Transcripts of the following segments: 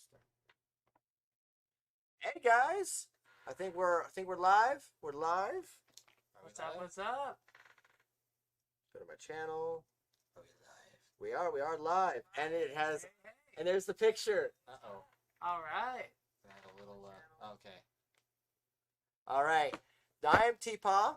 start. Hey guys, I think we're live. We're live. What's up? What's up? Go to my channel. Are we live? We are live, and it has, Hey. and there's the picture. Uh-oh. All right. I had a little, okay. All right. I'm TPAW.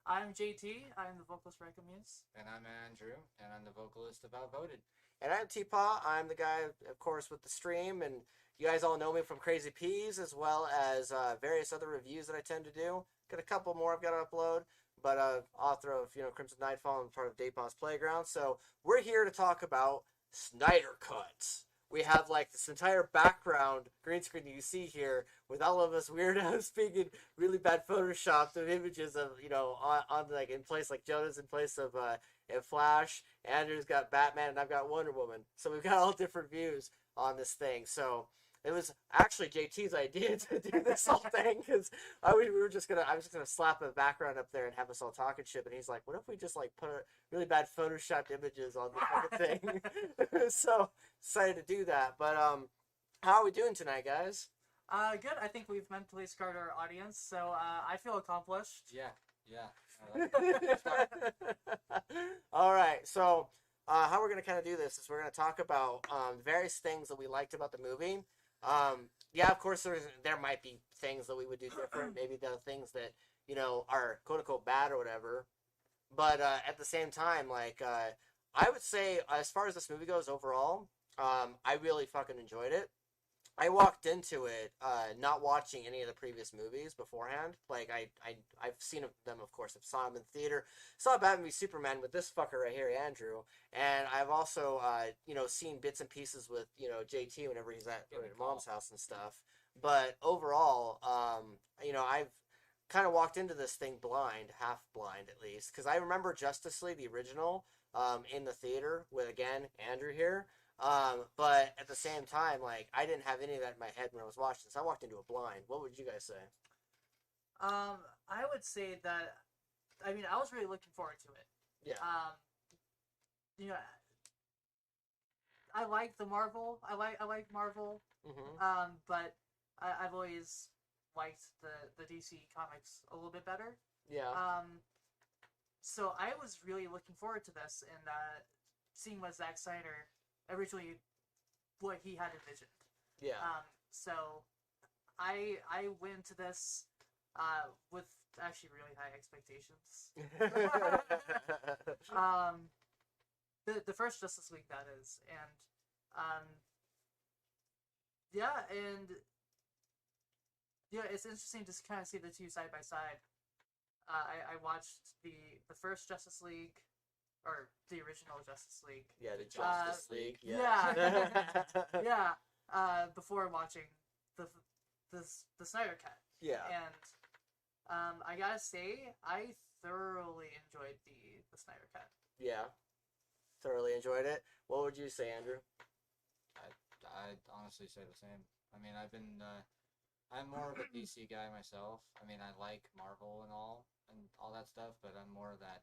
I'm JT. I'm the vocalist for CHIMES. And I'm Andrew, and I'm the vocalist of Outvoted. And I'm TPAW. I'm the guy, of course, with the stream, and you guys all know me from Crazy Peas, as well as various other reviews that I tend to do. Got a couple more I've got to upload, but author of Crimson Nightfall and part of DayPaw's Playground. So we're here to talk about SnyderCut. We have like this entire background green screen you see here with all of us weirdos speaking really bad photoshopped of images of on like in place, like Jonah's in place of Flash, Andrew's got Batman, and I've got Wonder Woman. So we've got all different views on this thing. So it was actually JT's idea to do this whole thing because I was just gonna slap a background up there and have us all talking shit, and he's like, "What if we just like put really bad photoshopped images on the fucking thing?" So decided to do that. But how are we doing tonight, guys? Good. I think we've mentally scarred our audience, so I feel accomplished. Yeah. All right, so how we're gonna kind of do this is we're gonna talk about various things that we liked about the movie. Yeah, of course, there might be things that we would do different. Maybe the things that are quote unquote bad or whatever. But at the same time, like I would say, as far as this movie goes overall, I really fucking enjoyed it. I walked into it not watching any of the previous movies beforehand. Like I've seen them, of course. I've saw them in theater. Saw Batman v Superman with this fucker right here, Andrew, and I've also seen bits and pieces with JT whenever he's at mom's house and stuff. But overall, I've kind of walked into this thing blind, half blind at least, because I remember Justice League, the original, in the theater with again Andrew here. But at the same time, like, I didn't have any of that in my head when I was watching this. I walked into a blind. What would you guys say? I would say that, I mean, I was really looking forward to it. Yeah. I like the Marvel. I like Marvel. Mm-hmm. But I've always liked the DC comics a little bit better. Yeah. So I was really looking forward to this and seeing what Zack Snyder originally what he had envisioned. Yeah. So I went into this with actually really high expectations. The first Justice League, that is, and it's interesting to kind of see the two side by side. I watched the first Justice League, or the original Justice League. Yeah, the Justice League. Yeah. Yeah. Before watching the Snyder Cut. Yeah. And I gotta say, I thoroughly enjoyed the Snyder Cut. Yeah. Thoroughly enjoyed it. What would you say, Andrew? I'd honestly say the same. I mean, I'm more of a DC guy myself. I mean, I like Marvel and all that stuff, but I'm more of that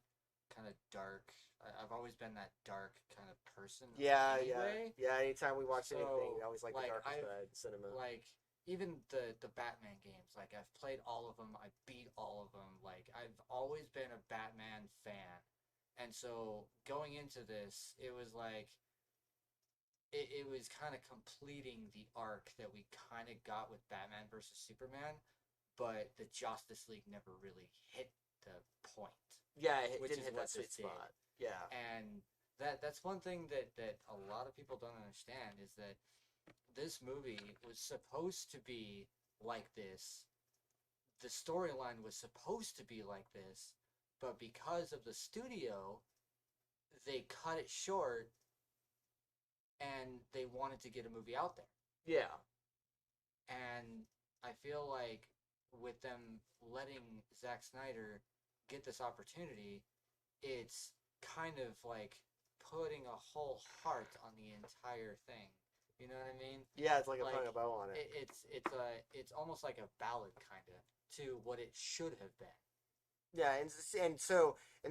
kind of dark. I've always been that dark kind of person. Yeah, anyway. Yeah. Anytime we watch anything, we always like the darker side cinema. Like even the Batman games, like I've played all of them. I beat all of them. Like I've always been a Batman fan, and so going into this, it was like it was kind of completing the arc that we kind of got with Batman versus Superman, but the Justice League never really hit the point. Yeah, it didn't hit that sweet spot. Yeah. And that's one thing that a lot of people don't understand is that this movie was supposed to be like this. The storyline was supposed to be like this, but because of the studio, they cut it short and they wanted to get a movie out there. Yeah. And I feel like with them letting Zack Snyder get this opportunity, it's kind of like putting a whole heart on the entire thing. You know what I mean? Yeah, it's like putting a bow on it. It's almost like a ballad kind of to what it should have been. Yeah, and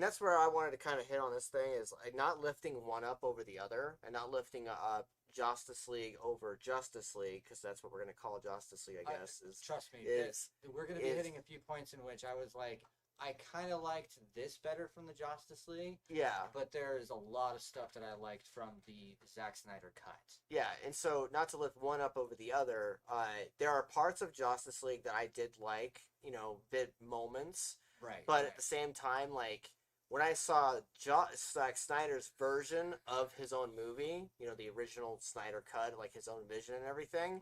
that's where I wanted to kind of hit on this thing is like not lifting one up over the other, and not lifting up Justice League over Justice League, because that's what we're going to call Justice League, I guess. Trust me, is we're going to be hitting a few points in which I was like, I kind of liked this better from the Justice League. Yeah. But there's a lot of stuff that I liked from the Zack Snyder cut. Yeah, and so not to lift one up over the other, there are parts of Justice League that I did like, you know, bit moments. Right. But at the same time, like, when I saw Zack Snyder's version of his own movie, you know, the original Snyder cut, like his own vision and everything,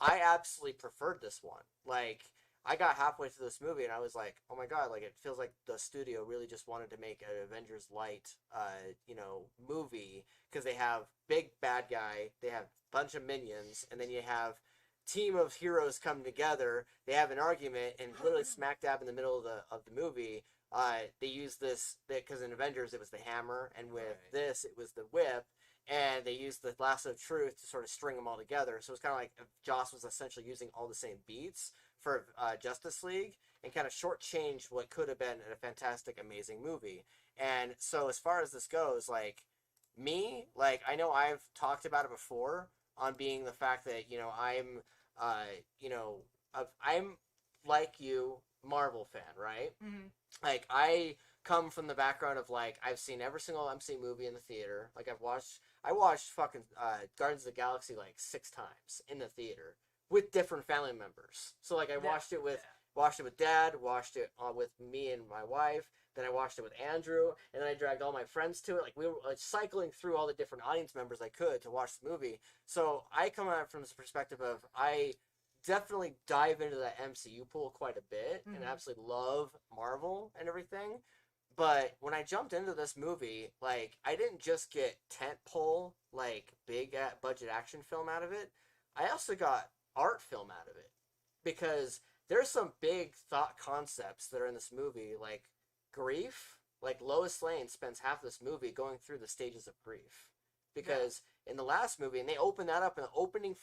I absolutely preferred this one. Like, I got halfway through this movie and I was like, oh my god, like it feels like the studio really just wanted to make an Avengers light, you know, movie, because they have big bad guy, they have a bunch of minions, and then you have team of heroes come together. They have an argument, and literally smack dab in the middle of the movie, they use this because in Avengers it was the hammer, and with this it was the whip. And they used the lasso of truth to sort of string them all together. So it's kind of like Joss was essentially using all the same beats for Justice League and kind of shortchanged what could have been a fantastic, amazing movie. And so as far as this goes, like, me, like, I know I've talked about it before on being the fact that, you know, I'm, you know, I'm like you, Marvel fan, right? Mm-hmm. Like, I come from the background of, like, I've seen every single MCU movie in the theater. Like, I watched fucking Guardians of the Galaxy like 6 times in the theater with different family members. So like I watched it with Dad, watched it with me and my wife, then I watched it with Andrew, and then I dragged all my friends to it. Like we were like cycling through all the different audience members I could to watch the movie. So I come at it from this perspective of I definitely dive into that MCU pool quite a bit and absolutely love Marvel and everything. But when I jumped into this movie, like, I didn't just get tentpole, like, big budget action film out of it. I also got art film out of it. Because there's some big thought concepts that are in this movie, like grief. Like, Lois Lane spends half this movie going through the stages of grief. Because in the last movie, and they open that up in the opening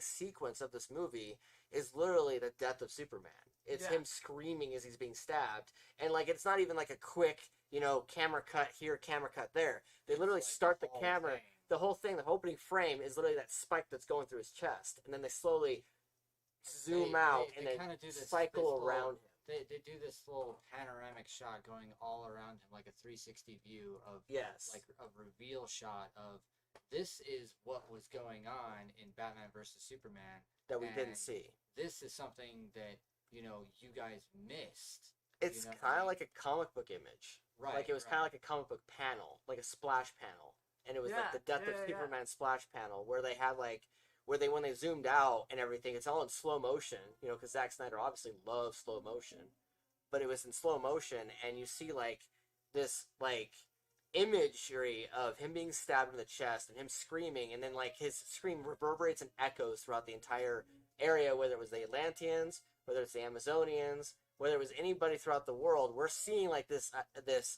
sequence of this movie, is literally the death of Superman. It's him screaming as he's being stabbed. And, like, it's not even like a quick, you know, camera cut here, camera cut there. They literally start the camera. The whole thing, the opening frame is literally that spike that's going through his chest. And then they slowly zoom out and then cycle around him. They do this little panoramic shot going all around him, like a 360 view of, like a reveal shot of this is what was going on in Batman versus Superman. That we didn't see. This is something that, you know, you guys missed. It's kind of like a comic book image. Right. Like, it was kind of like a comic book panel, like a splash panel. And it was like the Death of Superman splash panel, where they had, like, when they zoomed out and everything, it's all in slow motion, you know, because Zack Snyder obviously loves slow motion. But it was in slow motion, and you see, like, this, like, imagery of him being stabbed in the chest and him screaming, and then, like, his scream reverberates and echoes throughout the entire area, whether it was the Atlanteans, whether it's the Amazonians, whether it was anybody throughout the world. We're seeing, like, this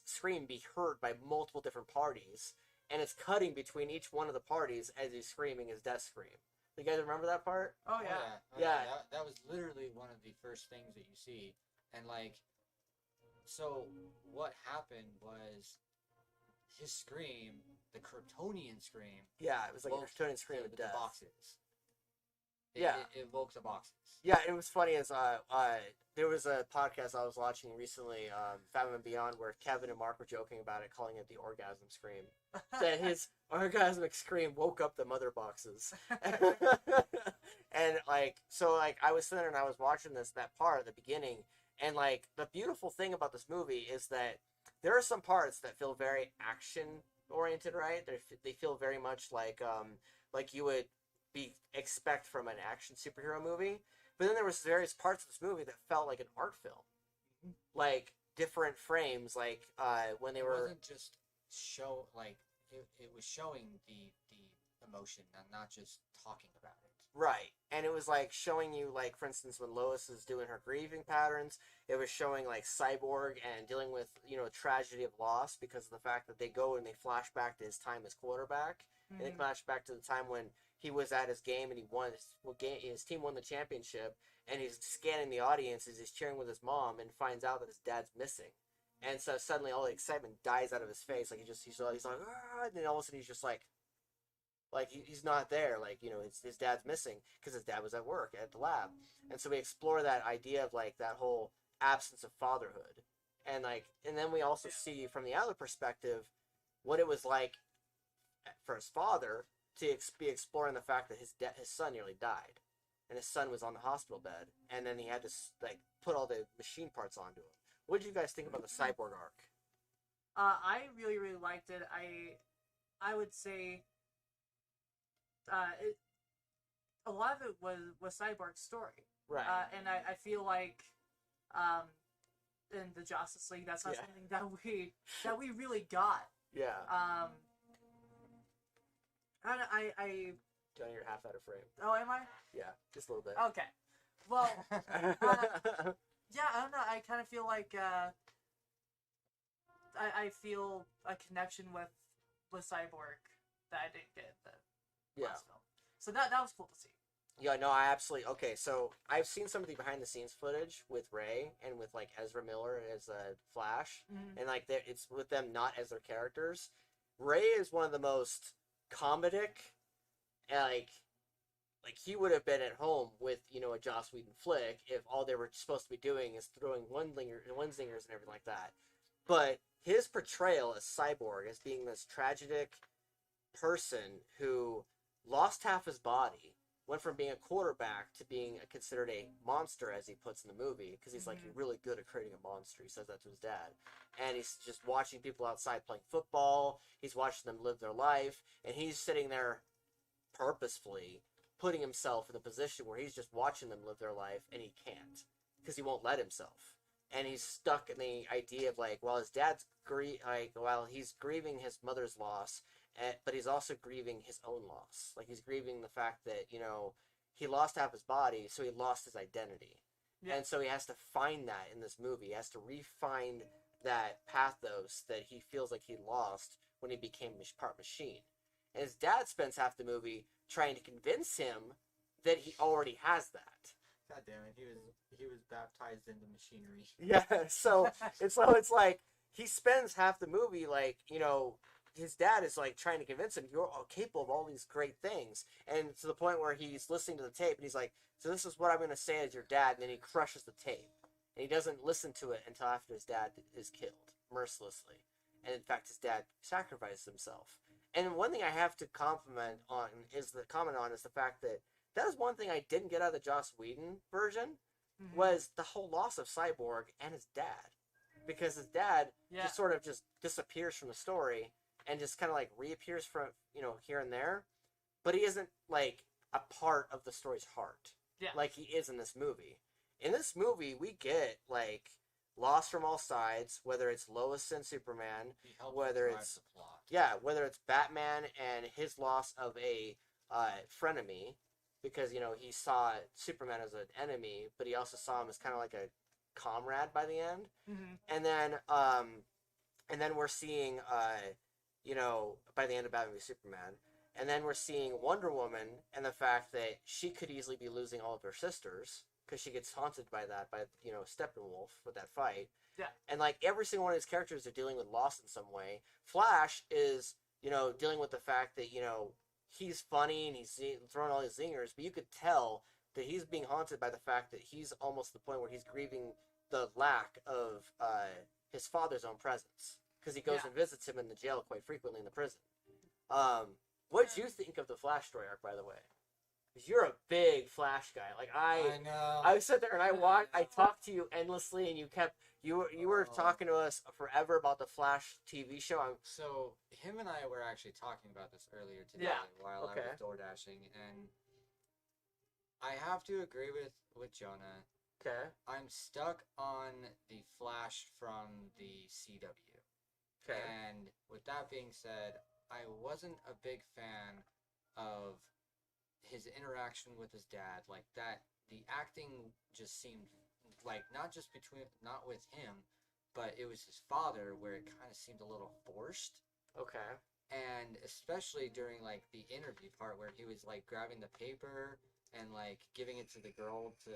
scream be heard by multiple different parties, and it's cutting between each one of the parties as he's screaming his death scream. You guys remember that part? Oh, yeah. Yeah. That was literally one of the first things that you see. And, like, so what happened was his scream, the Kryptonian scream. Yeah, it was like a Kryptonian scream of death. The boxes. It evokes the boxes. Yeah, it was funny as there was a podcast I was watching recently, Fathom and Beyond, where Kevin and Mark were joking about it, calling it the orgasm scream. That his orgasmic scream woke up the mother boxes. And, like, so, like, I was sitting there and I was watching that part at the beginning, and, like, the beautiful thing about this movie is that there are some parts that feel very action-oriented, right? They feel very much like you would expect from an action superhero movie. But then there was various parts of this movie that felt like an art film. Like, different frames, like, when they were... It wasn't just it was showing the emotion and not just talking about it. Right. And it was, like, showing you, like, for instance, when Lois is doing her grieving patterns, it was showing, like, Cyborg and dealing with, you know, tragedy of loss because of the fact that they go and they flash back to his time as quarterback. And they flash back to the time when he was at his game and he won his team won the championship, and he's scanning the audience as he's cheering with his mom and finds out that his dad's missing. And so suddenly all the excitement dies out of his face. Like, he's like, ah, and then all of a sudden he's just like, Like he's not there. Like his dad's missing because his dad was at work at the lab, and so we explore that idea of like that whole absence of fatherhood, and then we also see from the other perspective what it was like for his father to be exploring the fact that his son nearly died, and his son was on the hospital bed, and then he had to put all the machine parts onto him. What did you guys think about the Cyborg arc? I really liked it. I would say a lot of it was Cyborg's story, Right. and I feel like in the Justice League that's not something that we really got. Yeah. I Johnny, you're half out of frame. oh, am I? Yeah, just a little bit. Okay. Well, yeah, I don't know. I kind of feel like I feel a connection with Cyborg that I didn't get in the last film. So that was cool to see. Yeah, no, I absolutely. Okay, so I've seen some of the behind the scenes footage with Ray and with like Ezra Miller as Flash, and like it's with them not as their characters. Ray is one of the most comedic, like he would have been at home with a Joss Whedon flick if all they were supposed to be doing is throwing one-zingers and everything like that. But his portrayal as Cyborg, as being this tragic person who lost half his body, went from being a quarterback to being considered a monster, as he puts in the movie, because he's like really good at creating a monster. He says that to his dad. And he's just watching people outside playing football. He's watching them live their life. And he's sitting there purposefully putting himself in a position where he's just watching them live their life, and he can't because he won't let himself. And he's stuck in the idea of like, while his dad's while he's grieving his mother's loss, but he's also grieving his own loss. Like he's grieving the fact that he lost half his body, so he lost his identity, and so he has to find that in this movie. He has to re-find that pathos that he feels like he lost when he became part machine. And his dad spends half the movie trying to convince him that he already has that. God damn it, he was baptized into machinery. Yeah, so it's like he spends half the movie like, his dad is like trying to convince him you're capable of all these great things, and to the point where he's listening to the tape and he's like, so this is what I'm going to say as your dad, and then he crushes the tape. And he doesn't listen to it until after his dad is killed mercilessly. And in fact, his dad sacrificed himself. And one thing I have to comment on is the fact that is one thing I didn't get out of the Joss Whedon version, was the whole loss of Cyborg and his dad. Because his dad just sort of just disappears from the story and just kind of like reappears from, here and there. But he isn't like a part of the story's heart. Yeah. Like he is in this movie. In this movie, we get like loss from all sides, whether it's Lois and Superman, whether it's Batman and his loss of a frenemy, because he saw Superman as an enemy, but he also saw him as kind of like a comrade by the end. And then we're seeing by the end of Batman v Superman, and then we're seeing Wonder Woman and the fact that she could easily be losing all of her sisters, because she gets haunted by that, by Steppenwolf with that fight. Yeah. And like every single one of these characters are dealing with loss in some way. Flash is, dealing with the fact that, he's funny and he's throwing all these zingers, but you could tell that he's being haunted by the fact that he's almost at the point where he's grieving the lack of his father's own presence, because he goes and visits him in the jail quite frequently in the prison. What did you think of the Flash story arc, by the way? Because you're a big Flash guy. Like I know. I sat there and I talked to you endlessly, and you were talking to us forever about the Flash TV show. So him and I were actually talking about this earlier today while I was door dashing, and I have to agree with Jonah. Okay. I'm stuck on the Flash from the CW. Okay. And with that being said, I wasn't a big fan of his interaction with his dad. Like that, the acting just seemed like not with him, but it was his father, where it kind of seemed a little forced. Okay. And especially during like the interview part where he was like grabbing the paper and like giving it to the girl to,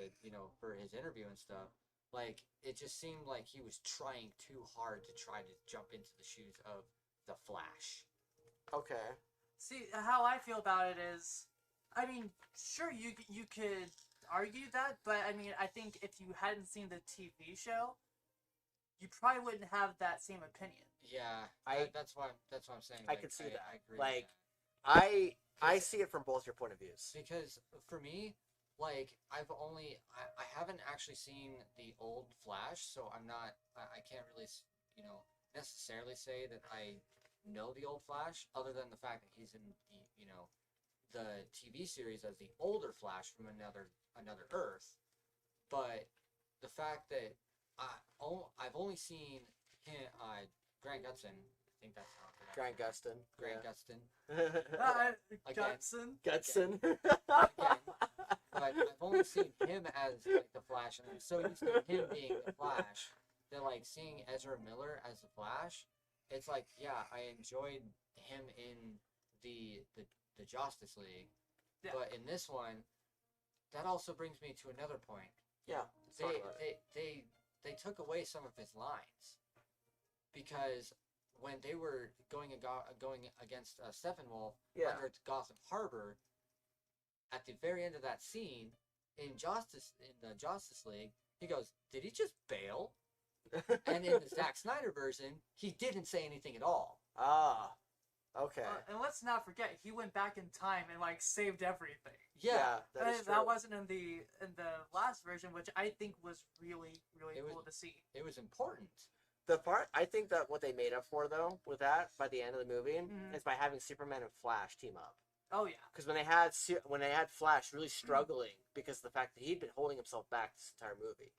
for his interview and stuff. Like it just seemed like he was trying too hard to try to jump into the shoes of the Flash. Okay. See, how I feel about it is, I mean, sure, you could argue that, but I mean, I think if you hadn't seen the TV show, you probably wouldn't have that same opinion. Yeah, that's why I'm saying. I Like, can see that. I agree. Like, with that. I see it from both your point of views. Because for me, like I haven't actually seen the old Flash, so I can't really necessarily say that I know the old Flash, other than the fact that he's in the TV series as the older Flash from another Earth. But the fact that I've only seen him, Grant Gustin. I think that's how I Grant Gustin. Grant Yeah. Gustin. Gutson. Again, but I've only seen him as like the Flash, and I'm so used to him being the Flash that like seeing Ezra Miller as the Flash, it's like I enjoyed him in the Justice League, but in this one, that also brings me to another point. Yeah. They took away some of his lines because when they were going against Steppenwolf under Gotham Harbor, at the very end of that scene in the Justice League, he goes, "Did he just bail?" And in the Zack Snyder version, he didn't say anything at all. Ah, okay. And let's not forget, he went back in time and like saved everything. Yeah, That wasn't in the last version, which I think was really cool to see. It was important. The part I think that what they made up for though with that by the end of the movie is by having Superman and Flash team up. Oh yeah. Because when they had Flash really struggling because of the fact that he'd been holding himself back this entire movie,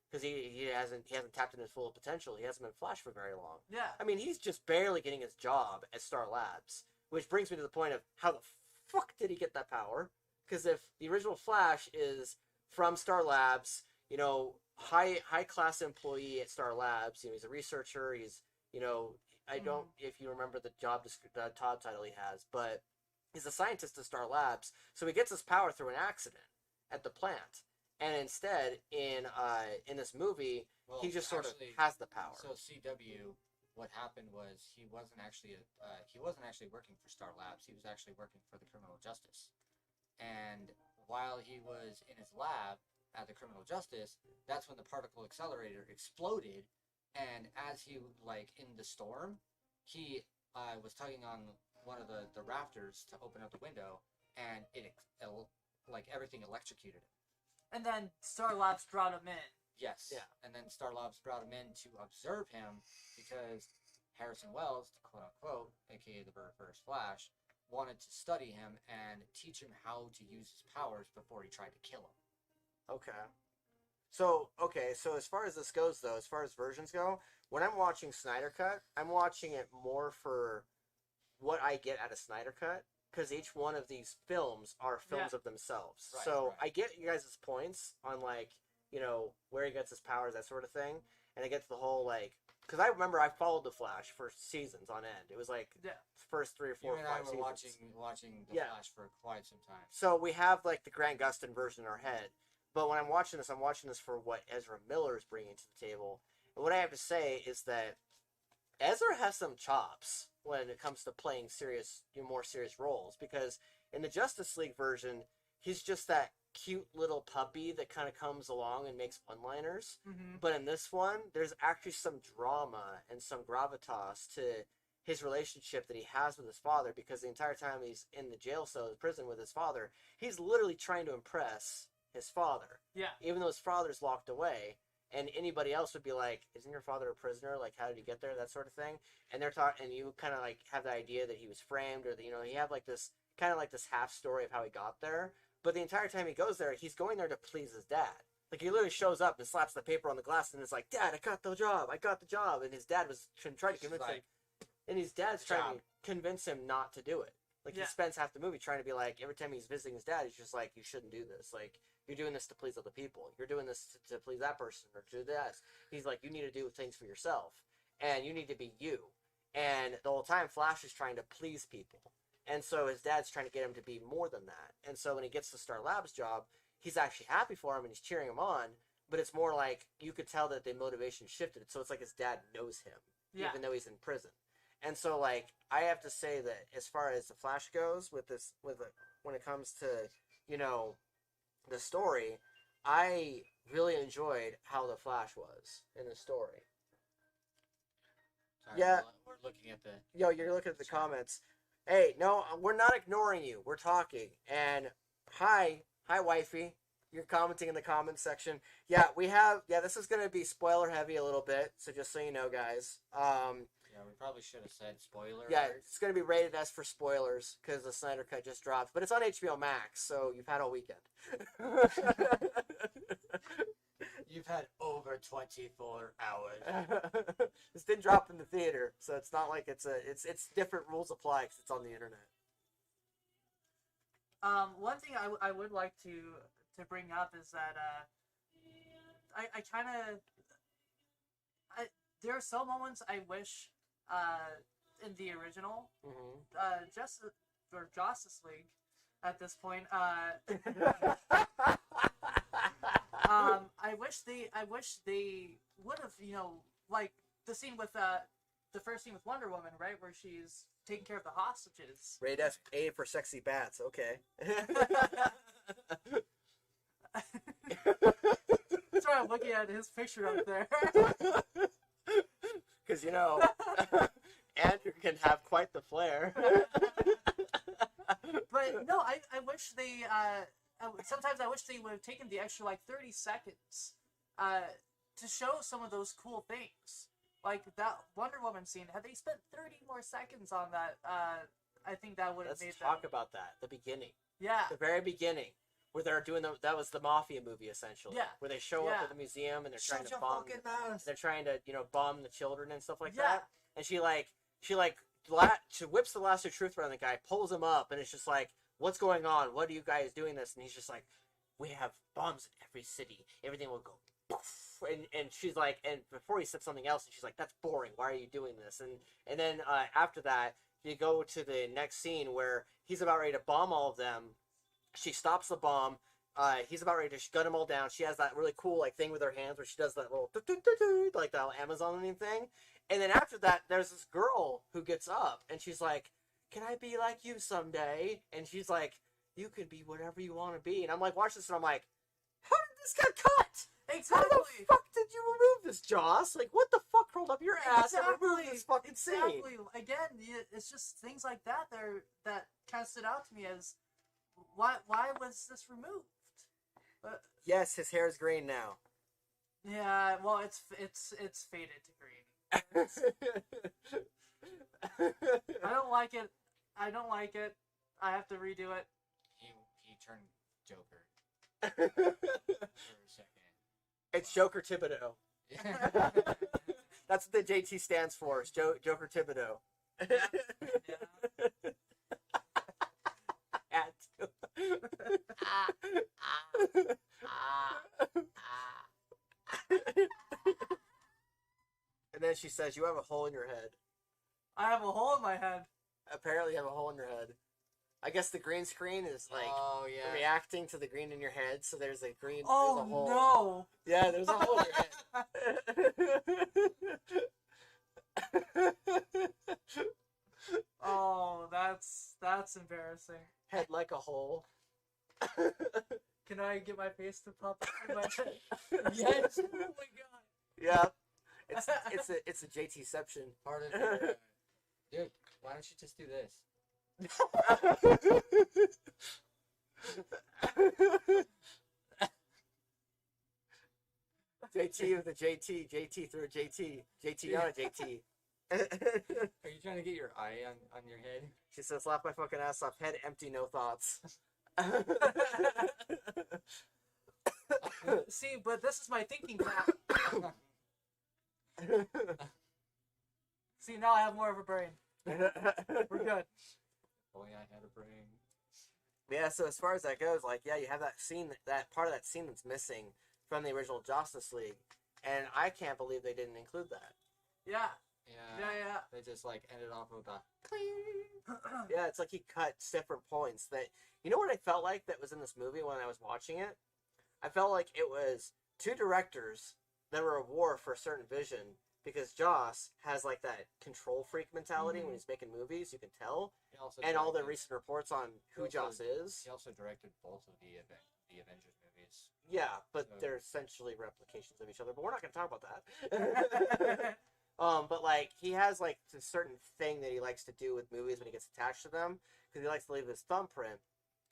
because he hasn't tapped into his full potential. He hasn't been Flash for very long. Yeah. I mean, he's just barely getting his job at Star Labs, which brings me to the point of how the fuck did he get that power? Because if the original Flash is from Star Labs, high class employee at Star Labs, he's a researcher. He's I don't if you remember the job title he has, but he's a scientist at Star Labs. So he gets his power through an accident at the plant. And instead, in this movie, he just sort of has the power. So CW, what happened was he wasn't actually working for Star Labs. He was actually working for the Criminal Justice. And while he was in his lab at the Criminal Justice, that's when the particle accelerator exploded. And as he in the storm, he was tugging on one of the rafters to open up the window, and it everything electrocuted him. And then Star Labs brought him in. Yes. Yeah. And then Star Labs brought him in to observe him because Harrison Wells, quote unquote, aka the first Flash, wanted to study him and teach him how to use his powers before he tried to kill him. Okay. So as far as this goes, though, as far as versions go, when I'm watching SnyderCut, I'm watching it more for what I get out of SnyderCut, because each one of these films are films of themselves. Right, so I get you guys' points on, where he gets his powers, that sort of thing, and I get to the whole, because I remember I followed The Flash for seasons on end. It was, the first 3 or 4 or 5 seasons. You and I were watching The Flash for quite some time. So we have, the Grant Gustin version in our head. But when I'm watching this for what Ezra Miller is bringing to the table. And what I have to say is that Ezra has some chops when it comes to playing more serious roles. Because in the Justice League version, he's just that cute little puppy that kind of comes along and makes one-liners. Mm-hmm. But in this one, there's actually some drama and some gravitas to his relationship that he has with his father. Because the entire time he's in the jail cell, the prison with his father, he's literally trying to impress his father. Yeah. Even though his father's locked away, and anybody else would be like, "Isn't your father a prisoner? How did he get there?" That sort of thing. And they're talking, and you kind of have the idea that he was framed, or that you have this kind of this half story of how he got there. But the entire time he goes there, he's going there to please his dad. He literally shows up and slaps the paper on the glass and is like, "Dad, I got the job." And his dad was trying to convince him, and his dad's trying to convince him not to do it. He spends half the movie trying to be every time he's visiting his dad, he's just like, "You shouldn't do this. You're doing this to please other people. You're doing this to please that person or to this." He's like, "You need to do things for yourself, and you need to be you." And the whole time, Flash is trying to please people. And so his dad's trying to get him to be more than that. And so when he gets the Star Labs job, he's actually happy for him and he's cheering him on, but it's more you could tell that the motivation shifted. So it's his dad knows him, even though he's in prison. And so, I have to say that as far as the Flash goes, when it comes to, you know, the story, I really enjoyed how the Flash was in the story. Sorry, Yeah. we're looking at the. Yo, you're looking at the comments. Hey, no, we're not ignoring you. We're talking. And hi, wifey. You're commenting in the comments section. Yeah, this is gonna be spoiler heavy a little bit. So just so you know, guys. Yeah, we probably should have said spoiler. Yeah, alert. it's gonna be rated S for spoilers because the Snyder Cut just dropped, but it's on HBO Max, so you've had all weekend. You've had over 24 hours. This didn't drop in the theater, so it's not like it's different rules apply because it's on the internet. One thing I would like to bring up is that I kind of there are some moments I wish in the original Justice League at this point I wish they would have, you know, like the scene with the first scene with Wonder Woman, right, where she's taking care of the hostages. Rated A for sexy bats. Okay. That's why I'm looking at his picture up there. Because, you know, Andrew can have quite the flair. But no, I wish they sometimes I wish they would have taken the extra like 30 seconds to show some of those cool things. Like that Wonder Woman scene. Had they spent 30 more seconds on that, I think that would have made Let's talk about that. The beginning. Yeah. The very beginning. Where they're doing that was the Mafia movie, essentially. Yeah. Where they show up at the museum and they're trying to bomb. They're trying to, you know, bomb the children and stuff like that. And she whips the lasso of truth around the guy, pulls him up, and it's just like, what's going on? What are you guys doing this? And he's just like, we have bombs in every city. Everything will go poof. And she's like, and before he said something else, and she's like, that's boring. Why are you doing this? And then after that, you go to the next scene where he's about ready to bomb all of them. She stops the bomb. He's about ready to gun them all down. She has that really cool like thing with her hands where she does that little like that Amazon thing. And then after that, there's this girl who gets up and she's like, "Can I be like you someday?" And she's like, "You can be whatever you want to be." And I'm like, watch this, and I'm like, how did this get cut? Exactly. How the fuck did you remove this, Joss? Like, what the fuck rolled up your ass and removed this fucking scene? Exactly. Again, it's just things like that that kind of stood out to me as why was this removed? Yes, his hair is green now. Yeah, well, it's faded to green. I don't like it. I have to redo it. He turned Joker for a second. It's Joker Thibodeau. That's what the JT stands for. It's Joker Thibodeau. And then she says, "You have a hole in your head." I have a hole in my head. Apparently, you have a hole in your head. I guess the green screen is like reacting to the green in your head. So there's a green. Oh there's a hole. no! Yeah, there's a hole in your head. Oh, that's embarrassing. Head like a hole. Can I get my face to pop up in my head? Yes! Oh my god! Yeah. It's a JT-ception. Part of it. Dude, why don't you just do this? JT with a JT through a JT on a JT. Are you trying to get your eye on your head? She says, "Laugh my fucking ass off. Head empty, no thoughts." See, but this is my thinking cap. See, now I have more of a brain. We're good. Boy, I had a brain. Yeah, so as far as that goes, like, yeah, you have that scene, that part of that scene that's missing from the original Justice League, and I can't believe they didn't include that. Yeah. Yeah. Yeah. They just like ended off with a Yeah, it's like he cut different points that, you know what I felt like that was in this movie when I was watching it? I felt like it was two directors that were at war for a certain vision, because Joss has like that control freak mentality Mhm. when he's making movies. You can tell, He also and all the directed- recent reports on who also- Joss is. He also directed both of the Avengers movies. Yeah, but So- they're essentially replications of each other. But we're not going to talk about that. But like he has like a certain thing that he likes to do with movies when he gets attached to them because he likes to leave his thumbprint.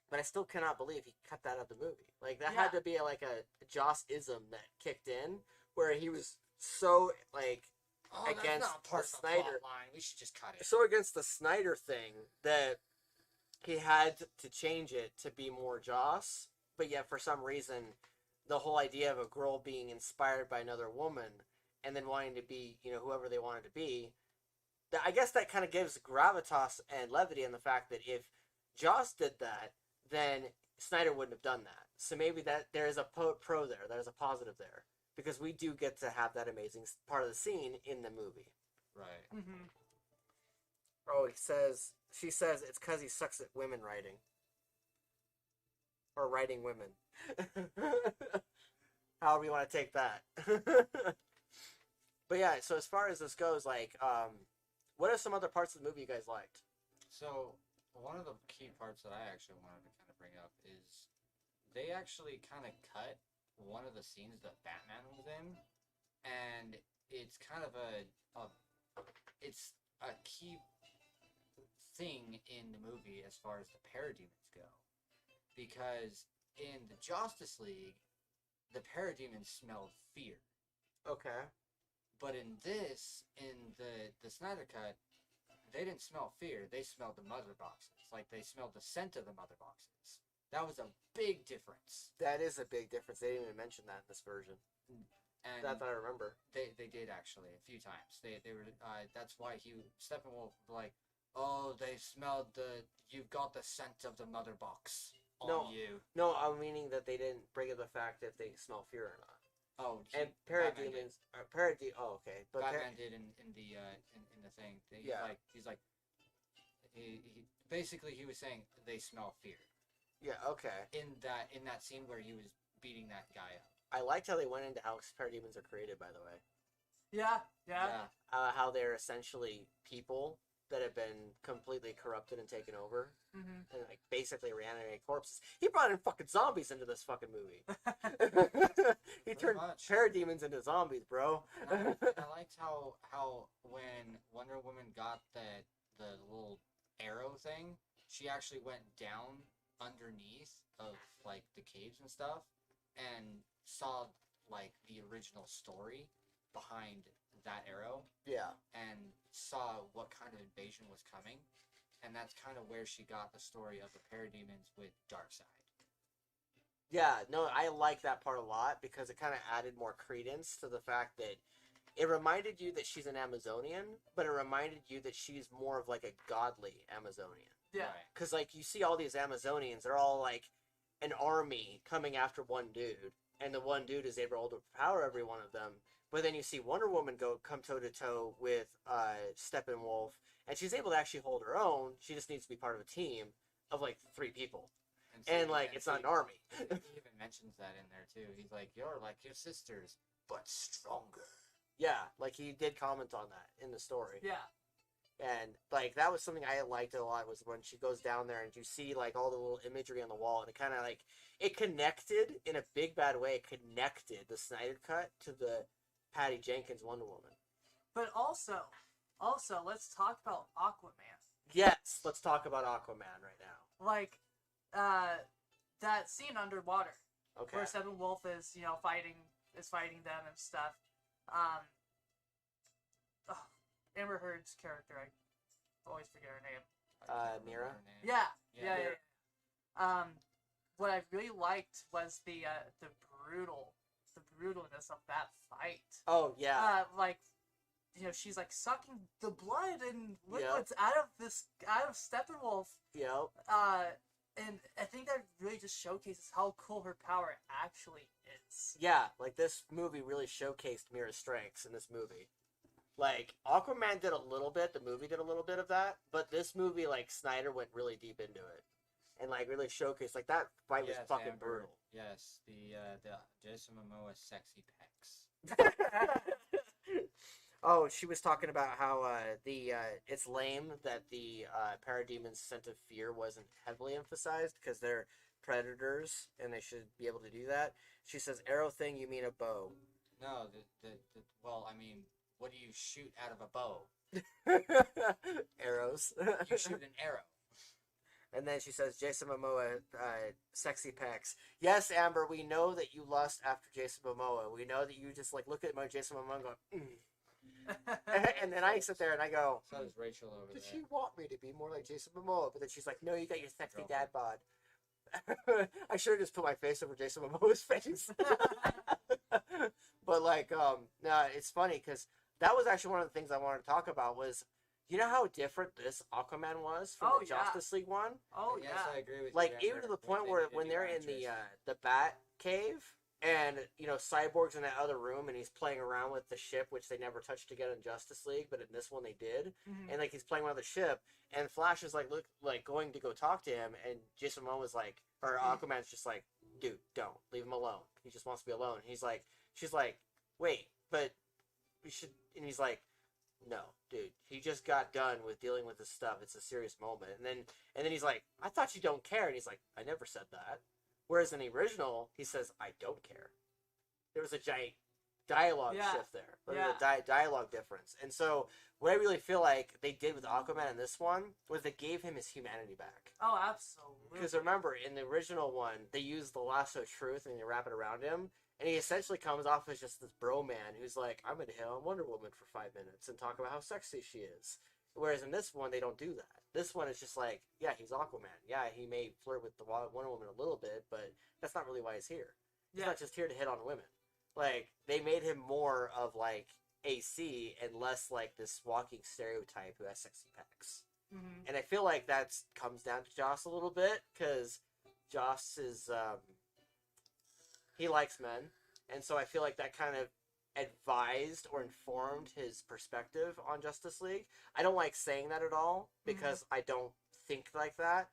But I still cannot believe he cut that out of the movie. Like that had Yeah. to be like a Joss-ism that kicked in, where he was so like That's against not part the of the Snyder- plot line. We should just cut it. so against the Snyder thing that he had to change it to be more Joss. But yet for some reason, the whole idea of a girl being inspired by another woman and then wanting to be, whoever they wanted to be, I guess that kind of gives gravitas and levity in the fact that if Joss did that, then Snyder wouldn't have done that. So maybe that there is a pro there. There's a positive there. Because we do get to have that amazing part of the scene in the movie. Right. Mhm. Oh, she says it's because he sucks at women writing. Or writing women. However you want to take that. But yeah, so as far as this goes, like, what are some other parts of the movie you guys liked? So one of the key parts that I actually wanted to kind of bring up is they actually kind of cut one of the scenes that Batman was in, and it's kind of it's a key thing in the movie as far as the Parademons go, because in the Justice League, the Parademons smelled fear. Okay. But in the Snyder Cut, they didn't smell fear. They smelled the mother boxes. Like, they smelled the scent of the mother boxes. That was a big difference. That is a big difference. They didn't even mention that in this version. And That I remember. they did, actually, a few times. They were, that's why Steppenwolf, like, oh, they smelled you've got the scent of the mother box on No. you. No, I'm meaning that they didn't bring up the fact if they smell fear or not. Oh, And Batman did. Parademons, oh, okay. But Batman did in the thing. Yeah. He's like, he basically he was saying they smell fear yeah, okay. in that scene where he was beating that guy up. I liked how they went into how parademons are created, by the way. Yeah. How they're essentially people that have been completely corrupted and taken over. Mhm. And like basically reanimated corpses. He brought in fucking zombies into this fucking movie. He turned much. parademons into zombies, bro. And I liked how when Wonder Woman got the little arrow thing, she actually went down underneath of like the caves and stuff and saw like the original story behind that arrow Yeah. and saw what kind of invasion was coming, and that's kind of where she got the story of the Parademons with Darkseid. Yeah, no, I like that part a lot because it kind of added more credence to the fact that it reminded you that she's an Amazonian, but it reminded you that she's more of like a godly Amazonian. Yeah. Right. Because, like, you see all these Amazonians, they're all like an army coming after one dude, and the one dude is able to overpower every one of them. But then you see Wonder Woman come toe to toe with Steppenwolf, and she's able to actually hold her own. She just needs to be part of a team of like 3 people. And like, it's not an army. He even mentions that in there too. He's like, "You're like your sisters, but stronger." Yeah, like he did comment on that in the story. Yeah. And like that was something I liked a lot, was when she goes down there and you see like all the little imagery on the wall, and it kind of like it connected in a big bad way. It connected the Snyder Cut to the Patty Jenkins Wonder Woman. But also, let's talk about Aquaman. Yes, let's talk about Aquaman right now. Like, that scene underwater Okay. where Steppenwolf is, fighting them and stuff. Amber Heard's character, I always forget her name. I can't Mira? remember her name. Yeah. What I really liked was the brutalness of that fight. Oh yeah. She's like sucking the blood and liquids out of Steppenwolf. Yep. And I think that really just showcases how cool her power actually is. Yeah, like this movie really showcased Mira's strengths in this movie. Like Aquaman did a little bit, the movie did a little bit of that, but this movie, like Snyder went really deep into it, and like really showcased. Like that fight was fucking Amber. brutal. Yes, the Jason Momoa sexy pecs. Oh, she was talking about how it's lame that the Parademons' scent of fear wasn't heavily emphasized because they're predators and they should be able to do that. She says, "Arrow thing, you mean a bow?" No, well, I mean, what do you shoot out of a bow? Arrows. You shoot an arrow. And then she says, Jason Momoa, sexy pecs. Yes, Amber, we know that you lust after Jason Momoa. We know that you just like look at my Jason Momoa and go, and then I sit there and I go, So does Rachel over does there. she want me to be more like Jason Momoa? But then she's like, no, you got your sexy dad bod. I should have just put my face over Jason Momoa's face. But like, no, it's funny because that was actually one of the things I wanted to talk about was, you know how different this Aquaman was from the Justice League one? Oh Yes, yeah. I agree with Like you. even to the point where when they're in the Bat Cave and you know Cyborg's in that other room and he's playing around with the ship, which they never touched again in Justice League, but in this one they did. Mhm. And like he's playing with the ship, and Flash is like going to go talk to him, and Jason Momoa's like, or Aquaman's just like, dude, don't leave him alone. He just wants to be alone. He's like, she's like, wait, but we should, and he's like, no, dude, he just got done with dealing with this stuff. It's a serious moment. And then he's like, I thought you don't care. And he's like, I never said that. Whereas in the original, he says, I don't care. There was a giant dialogue shift there. There was a dialogue difference. And so what I really feel like they did with Aquaman in this one was they gave him his humanity back. Oh, absolutely. Because remember, in the original one, they used the lasso of truth and they wrap it around him. And he essentially comes off as just this bro man who's like, I'm going to hit on Wonder Woman for 5 minutes and talk about how sexy she is. Whereas in this one, they don't do that. This one is just like, yeah, he's Aquaman. Yeah, he may flirt with the Wonder Woman a little bit, but that's not really why he's here. He's not just here to hit on women. Like, they made him more of like AC and less like this walking stereotype who has sexy pecs. Mm-hmm. And I feel like that comes down to Joss a little bit, because Joss is... he likes men, and so I feel like that kind of advised or informed his perspective on Justice League. I don't like saying that at all, because I don't think like that,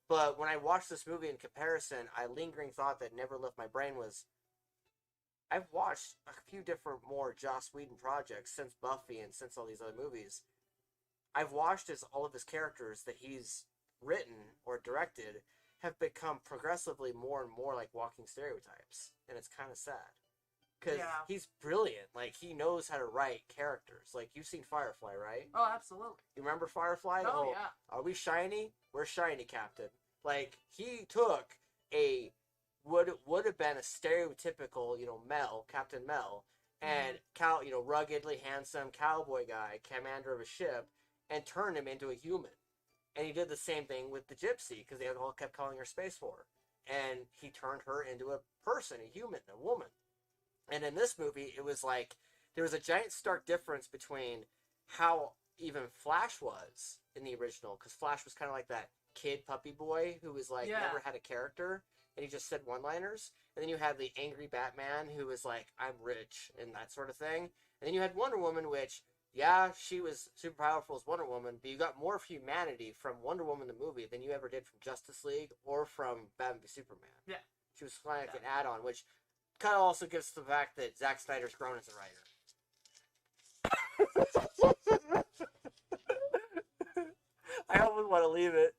but when I watched this movie in comparison, a lingering thought that never left my brain was, I've watched a few different more Joss Whedon projects since Buffy and since all these other movies. I've watched all of his characters that he's written or directed have become progressively more and more like walking stereotypes, and it's kind of sad because he's brilliant. Like, he knows how to write characters. Like, you've seen Firefly, right? Oh, absolutely. You remember Firefly? Oh, yeah. Are we shiny? We're shiny, Captain. Like, he took a would have been a stereotypical, Mel, Captain Mel, and ruggedly handsome cowboy guy, commander of a ship, and turned him into a human. And he did the same thing with the Gypsy, because they all kept calling her Space Whore. And he turned her into a person, a human, a woman. And in this movie, it was like, there was a giant stark difference between how even Flash was in the original, because Flash was kind of like that kid puppy boy who was like, never had a character, and he just said one-liners. And then you had the angry Batman who was like, I'm rich, and that sort of thing. And then you had Wonder Woman, which... yeah, she was super powerful as Wonder Woman, but you got more of humanity from Wonder Woman the movie than you ever did from Justice League or from Batman v Superman. Yeah. She was kind of like an add-on, which kind of also gives the fact that Zack Snyder's grown as a writer. I almost want to leave it.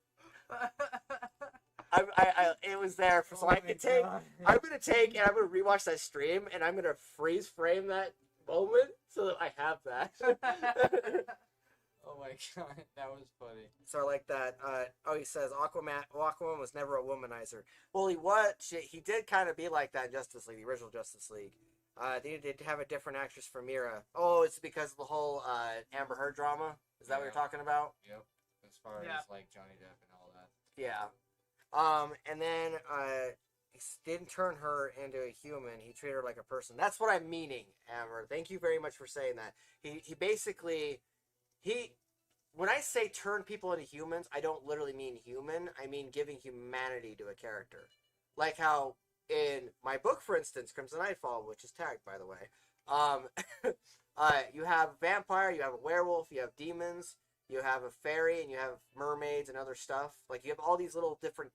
It was there, so I can take... I'm going to take, and I'm going to rewatch that stream, and I'm going to freeze frame that moment so that I have that. Oh my god, that was funny. So I like that. He says Aquaman was never a womanizer. Well, he did kind of be like that in Justice League, the original Justice League. They did have a different actress for Mira. Oh, it's because of the whole Amber Heard drama? Is that what you're talking about? Yep. As far as like Johnny Depp and all that. Yeah. And then he didn't turn her into a human. He treated her like a person. That's what I'm meaning, Amber. Thank you very much for saying that. He basically... when I say turn people into humans, I don't literally mean human. I mean giving humanity to a character. Like how in my book, for instance, Crimson Nightfall, which is tagged, by the way, you have a vampire, you have a werewolf, you have demons, you have a fairy, and you have mermaids and other stuff. Like, you have all these little different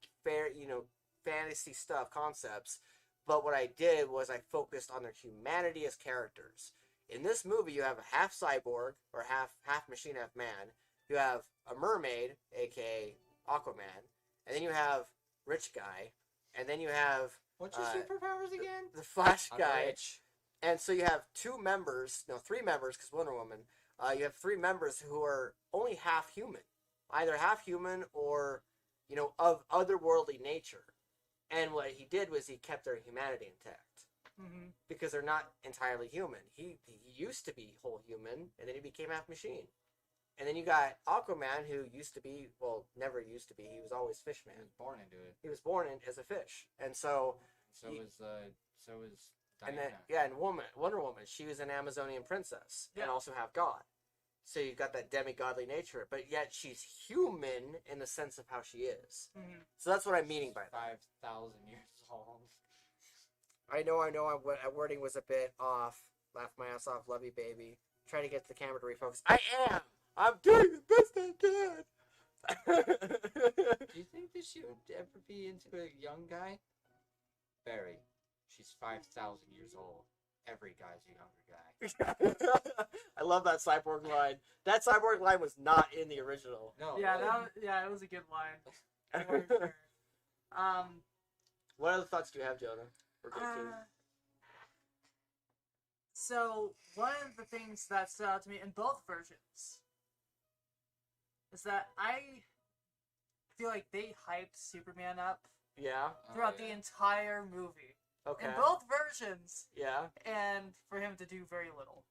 fantasy stuff, concepts. But what I did was I focused on their humanity as characters. In this movie, you have a half cyborg, or half machine, half man. You have a mermaid, aka Aquaman, and then you have Rich Guy, and then you have What's your superpowers again? the Flash I'm Guy. rich. And so you have three members, because Wonder Woman. You have three members who are only half human, either half human or, of otherworldly nature. And what he did was he kept their humanity intact. Mm-hmm. Because they're not entirely human. He used to be whole human, and then he became half machine. And then you got Aquaman, who used to be, never used to be. He was always He Fishman. was born into it. He was born as a fish, and so. So was And Diana. then, and Wonder Woman, she was an Amazonian princess, and also half god. So you've got that demi-godly nature, but yet she's human in the sense of how she is. Mm-hmm. So that's what I'm meaning by that. 5,000 years old. I know, my wording was a bit off. Laugh my ass off, love you, baby. Try to get the camera to refocus. I am! I'm doing the best I can! Do you think that she would ever be into a young guy? Very. She's 5,000 years old. Every guy's a younger guy. I love that Cyborg line. That Cyborg line was not in the original. No. Yeah, it was a good line. For sure. What other thoughts do you have, Jonah? We're good too. So, one of the things that stood out to me in both versions is that I feel like they hyped Superman up Yeah. throughout the entire movie. Okay. In both versions, Yeah. and for him to do very little.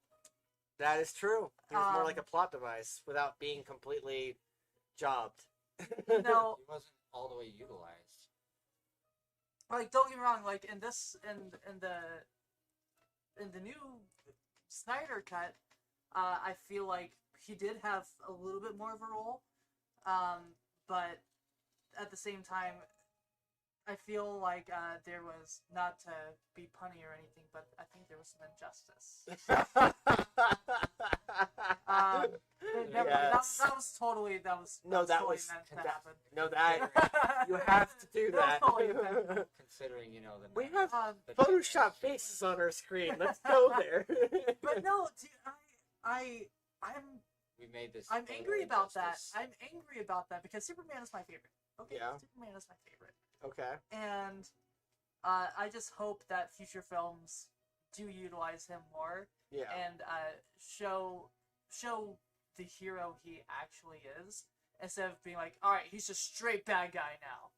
That is true. He was more like a plot device without being completely jobbed. No, He wasn't all the way utilized. like, don't get me wrong, like, in the new Snyder cut, I feel like he did have a little bit more of a role, but at the same time, I feel like there was, not to be punny or anything, but I think there was some injustice. Never mind, Yes. that was totally No, that totally was- meant to that- happen. No, that you have to do That that. was totally meant. Considering, the We have the Photoshop difference, faces on our screen. Let's go there. But no, dude, We made this. I'm total angry about that. injustice. I'm angry about that because Superman is my favorite. Okay, Yeah. Superman is my favorite, Okay. and I just hope that future films do utilize him more Yeah. and show the hero he actually is instead of being like, all right, he's just straight bad guy now.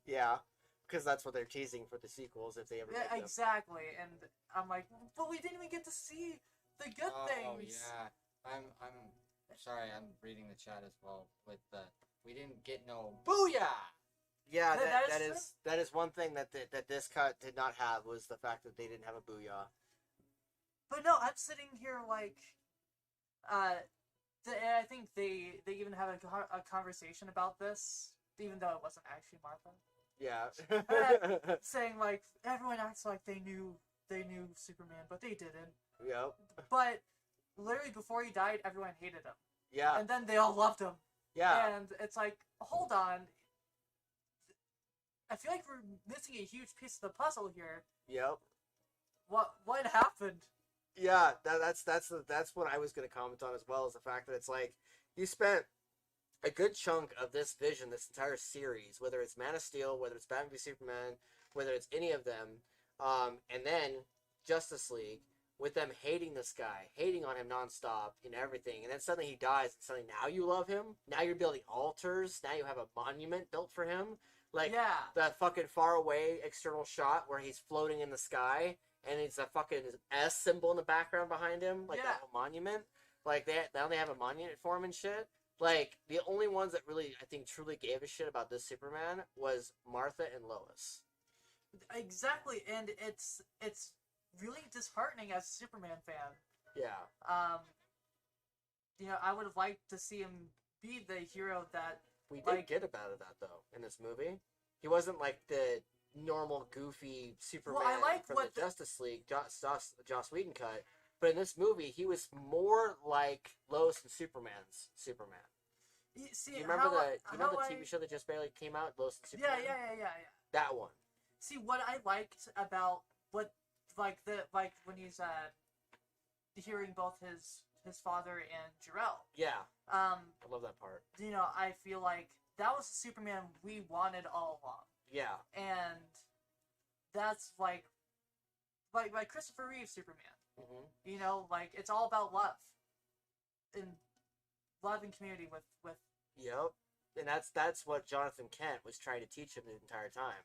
Yeah. Because that's what they're teasing for the sequels if they ever Yeah, make them. exactly. And I'm like, but we didn't even get to see the good things. Yeah. I'm sorry. I'm reading the chat as well. With the we didn't get no booyah. Yeah, That that is is that is one thing that this cut did not have was the fact that they didn't have a booyah. But no, I'm sitting here like, and I think they even had a conversation about this, even though it wasn't actually Martha, Yeah. saying like everyone acts like they knew Superman, but they didn't. Yep. But literally before he died, everyone hated him, Yeah. and then they all loved him. Yeah. And it's like, hold on. I feel like we're missing a huge piece of the puzzle here. Yep. What happened? Yeah, that's what I was going to comment on as well, is the fact that it's like you spent a good chunk of this vision, this entire series, whether it's Man of Steel, whether it's Batman v Superman, whether it's any of them, and then Justice League, with them hating this guy, hating on him nonstop and everything, and then suddenly he dies, and suddenly now you love him, now you're building altars, now you have a monument built for him, like Yeah. that fucking far away external shot where he's floating in the sky, and it's a fucking S symbol in the background behind him, like Yeah. that whole monument. Like now they have a monument for him and shit. Like the only ones that really I think truly gave a shit about this Superman was Martha and Lois. Exactly, and it's really disheartening as a Superman fan. Yeah. I would have liked to see him be the hero that. We did Like- get about that though in this movie. He wasn't like the normal goofy Superman I like from what the Justice League Joss Whedon cut. But in this movie, he was more like Lois and Superman's Superman. See, Do you remember the I- TV show that just barely came out, Lois and Superman? Yeah. That one. See, what I liked about when he's hearing both his father and Jor-El. Yeah, I love that part. I feel like that was the Superman we wanted all along. Yeah. And that's like Christopher Reeve's Superman. Mm-hmm. Like it's all about love and community with. Yep. And that's what Jonathan Kent was trying to teach him the entire time.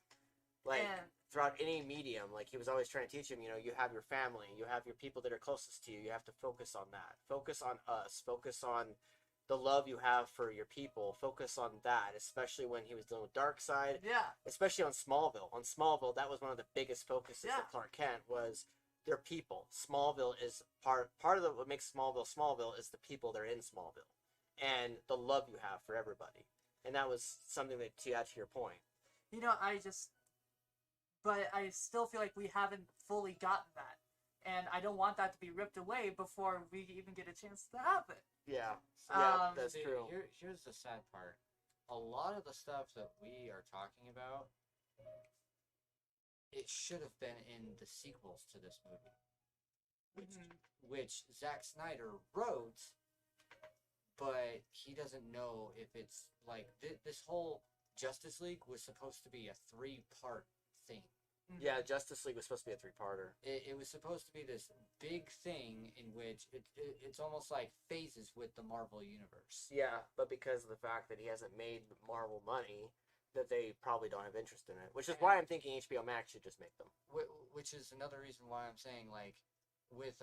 Like, throughout any medium, like, he was always trying to teach him, you have your family, you have your people that are closest to you, you have to focus on that. Focus on us. Focus on the love you have for your people. Focus on that, especially when he was dealing with Darkseid. Yeah. Especially on Smallville. On Smallville, that was one of the biggest focuses of Clark Kent was their people. Smallville is part of what makes Smallville is the people that are in Smallville. And the love you have for everybody. And that was something that, to your point. But I still feel like we haven't fully gotten that. And I don't want that to be ripped away before we even get a chance to have it. Yeah, that's true. Here's the sad part. A lot of the stuff that we are talking about, it should have been in the sequels to this movie. Which Zack Snyder wrote, but he doesn't know if it's like this whole Justice League was supposed to be a 3-part thing. Yeah, Justice League was supposed to be a 3-parter. It was supposed to be this big thing in which it's almost like phases with the Marvel universe. Yeah, but because of the fact that he hasn't made Marvel money, that they probably don't have interest in it. Which is why I'm thinking HBO Max should just make them. Which is another reason why I'm saying, like, with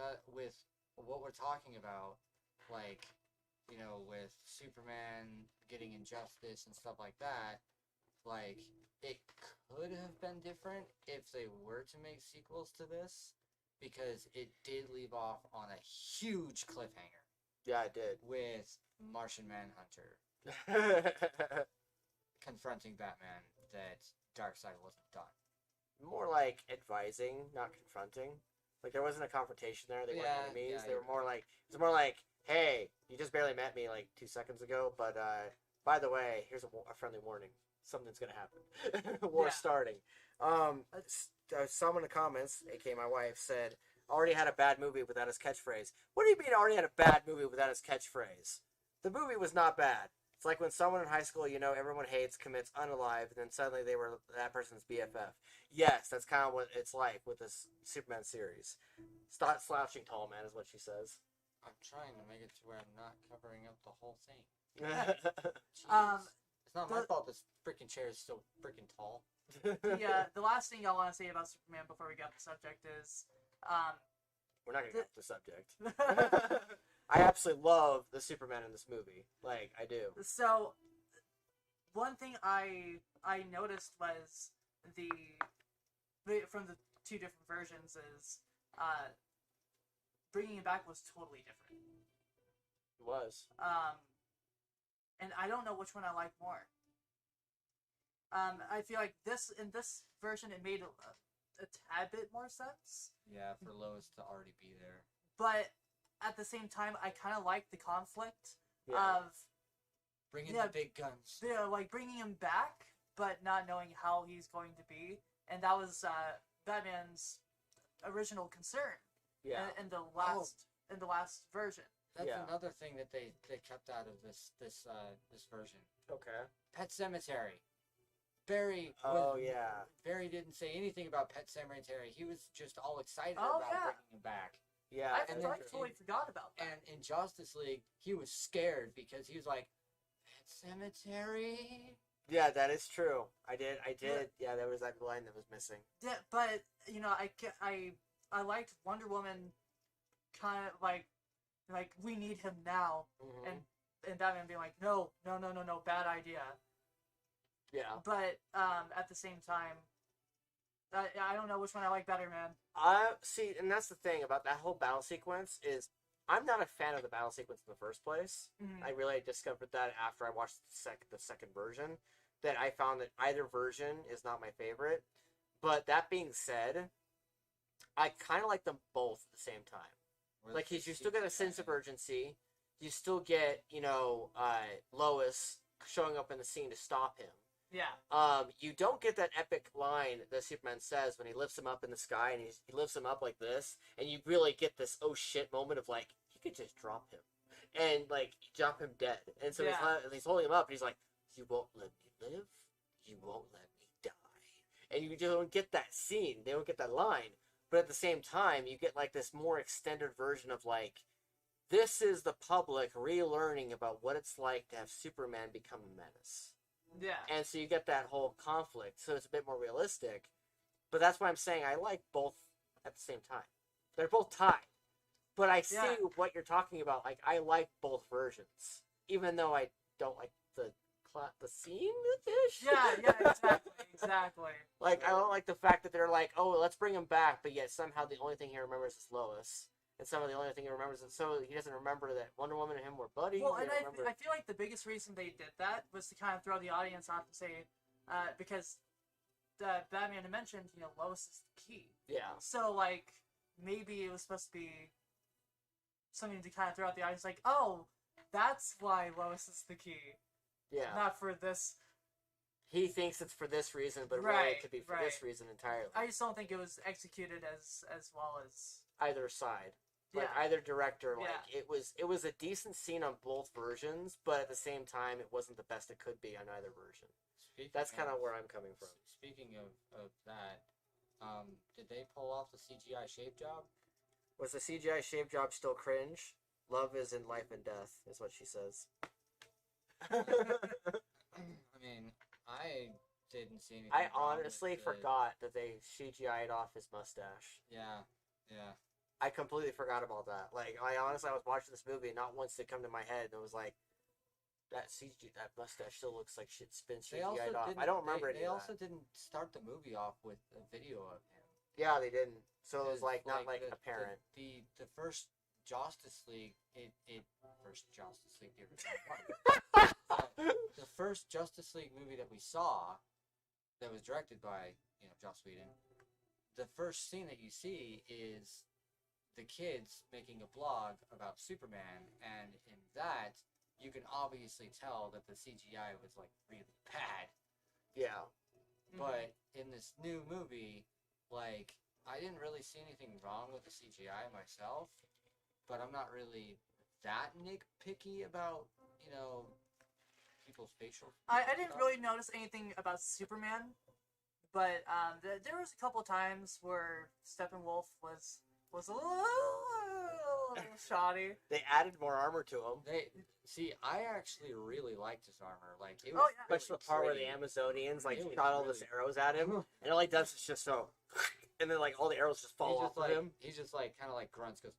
what we're talking about, like, with Superman getting injustice and stuff like that, like, it could have been different if they were to make sequels to this, because it did leave off on a huge cliffhanger. Yeah, it did. With Martian Manhunter confronting Batman that Darkseid wasn't done. More like advising, not confronting. Like, there wasn't a confrontation there. They weren't enemies. They were more like, it was more like, hey, you just barely met me like 2 seconds ago, but by the way, here's a friendly warning. Something's gonna happen. War's starting. Someone in the comments, aka my wife, said, already had a bad movie without his catchphrase. What do you mean already had a bad movie without his catchphrase? The movie was not bad. It's like when someone in high school, everyone hates, commits unalive, and then suddenly they were that person's BFF. Yes, that's kind of what it's like with this Superman series. Stop slouching, tall man, is what she says. I'm trying to make it to where I'm not covering up the whole thing. It's not my fault this freaking chair is so freaking tall. The last thing I want to say about Superman before we get off the subject is... we're not going to get off the subject. I absolutely love the Superman in this movie. Like, I do. So, one thing I noticed was from the 2 different versions is bringing it back was totally different. It was. And I don't know which one I like more. I feel like in this version it made a tad bit more sense. Yeah, for Lois to already be there. But at the same time, I kind of like the conflict of bringing the big guns. Yeah, like bringing him back, but not knowing how he's going to be, and that was Batman's original concern. Yeah. In the last version. That's another thing that they kept out of this version. Okay. Pet Cemetery. Barry didn't say anything about Pet Cemetery. He was just all excited about bringing him back. Yeah, I totally forgot about that. And in Justice League, he was scared because he was like, Pet Cemetery? Yeah, that is true. I did. Yeah, there was that line that was missing. Yeah, but, I liked Wonder Woman kind of like we need him now, and Batman being like, no, bad idea. Yeah. But at the same time, I don't know which one I like better, man. See, and that's the thing about that whole battle sequence is I'm not a fan of the battle sequence in the first place. I really discovered that after I watched the second version, that I found that either version is not my favorite. But that being said, I kind of like them both at the same time. Like, you still get a sense of urgency. You still get, Lois showing up in the scene to stop him. Yeah. You don't get that epic line that Superman says when he lifts him up in the sky and he lifts him up like this, and you really get this oh shit moment of like he could just drop him, and like drop him dead, and so he's holding him up and he's like, you won't let me live, you won't let me die, and you don't get that scene, they don't get that line, but at the same time you get like this more extended version of like, this is the public relearning about what it's like to have Superman become a menace. Yeah. And so you get that whole conflict, so it's a bit more realistic. But that's why I'm saying I like both at the same time. They're both tied. But I see what you're talking about. Like, I like both versions. Even though I don't like the scene-ish. Yeah, exactly. Like, I don't like the fact that they're like, oh, let's bring him back, but yet somehow the only thing he remembers is Lois. And some of the only thing he remembers is, so he doesn't remember that Wonder Woman and him were buddies. Well, and I feel like the biggest reason they did that was to kind of throw the audience off and say, because Batman had mentioned, Lois is the key. Yeah. So, like, maybe it was supposed to be something to kind of throw out the audience, like, oh, that's why Lois is the key. Yeah. Not for this. He thinks it's for this reason, but really it could be for this reason entirely. I just don't think it was executed as well as either side. Like either director, like it was a decent scene on both versions, but at the same time, it wasn't the best it could be on either version. That's kind of where I'm coming from. Speaking of that, did they pull off the CGI shape job? Was the CGI shape job still cringe? Love is in life and death, is what she says. I mean, I didn't see anything. I honestly forgot that they CGI'd off his mustache. Yeah. I completely forgot about that. Like, I was watching this movie, and not once did it come to my head, and it was like, that mustache still looks like shit's been CGI'd off. I don't remember They also didn't start the movie off with a video of him. Yeah, they didn't. So it was like not like apparent. The first Justice League, first Justice League, the first Justice League movie that we saw, that was directed by Joss Whedon. The first scene that you see is the kids making a blog about Superman, and in that you can obviously tell that the CGI was like really bad. Yeah. But in this new movie, like, I didn't really see anything wrong with the CGI myself, but I'm not really that nitpicky about, people's facial. I didn't really notice anything about Superman, but there was a couple times where Steppenwolf was a little shoddy. They added more armor to him. I actually really liked his armor. Like, it was especially the part where the Amazonians shot all those arrows at him, and all he does is just so, and then like all the arrows just fall off of him. He's just like kind of like grunts, goes,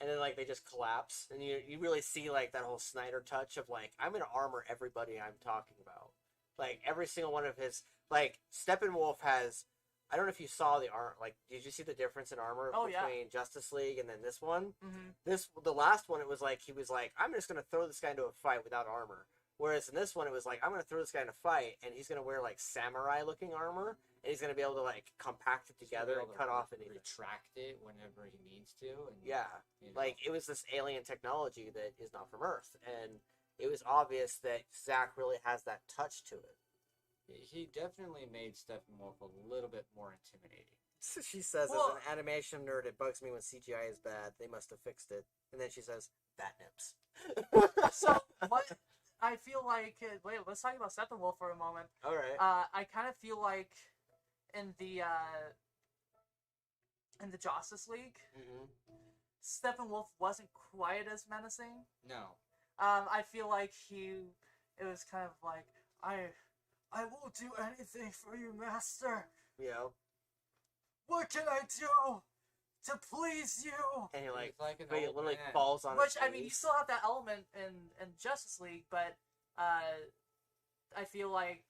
and then like they just collapse, and you really see like that whole Snyder touch of like, I'm gonna armor everybody I'm talking about. Like every single one of his, like Steppenwolf has. I don't know if you saw the armor. Like, did you see the difference in armor between Justice League and then this one? Mm-hmm. The last one, it was like he was like, I'm just gonna throw this guy into a fight without armor. Whereas in this one, it was like, I'm gonna throw this guy in a fight, and he's gonna wear like samurai-looking armor, and he's gonna be able to like compact it together and cut off anything. Retract it whenever he needs to. And, like it was this alien technology that is not from Earth, and it was obvious that Zack really has that touch to it. He definitely made Steppenwolf a little bit more intimidating. She says, as an animation nerd, it bugs me when CGI is bad. They must have fixed it. And then she says, Batnips. So, what I feel like... Wait, let's talk about Steppenwolf for a moment. All right. I kind of feel like in the Justice League, Steppenwolf wasn't quite as menacing. No. I feel like it was kind of like, I will do anything for you, Master. Yeah. What can I do to please you? And he he literally falls on his I mean, you still have that element in Justice League, but I feel like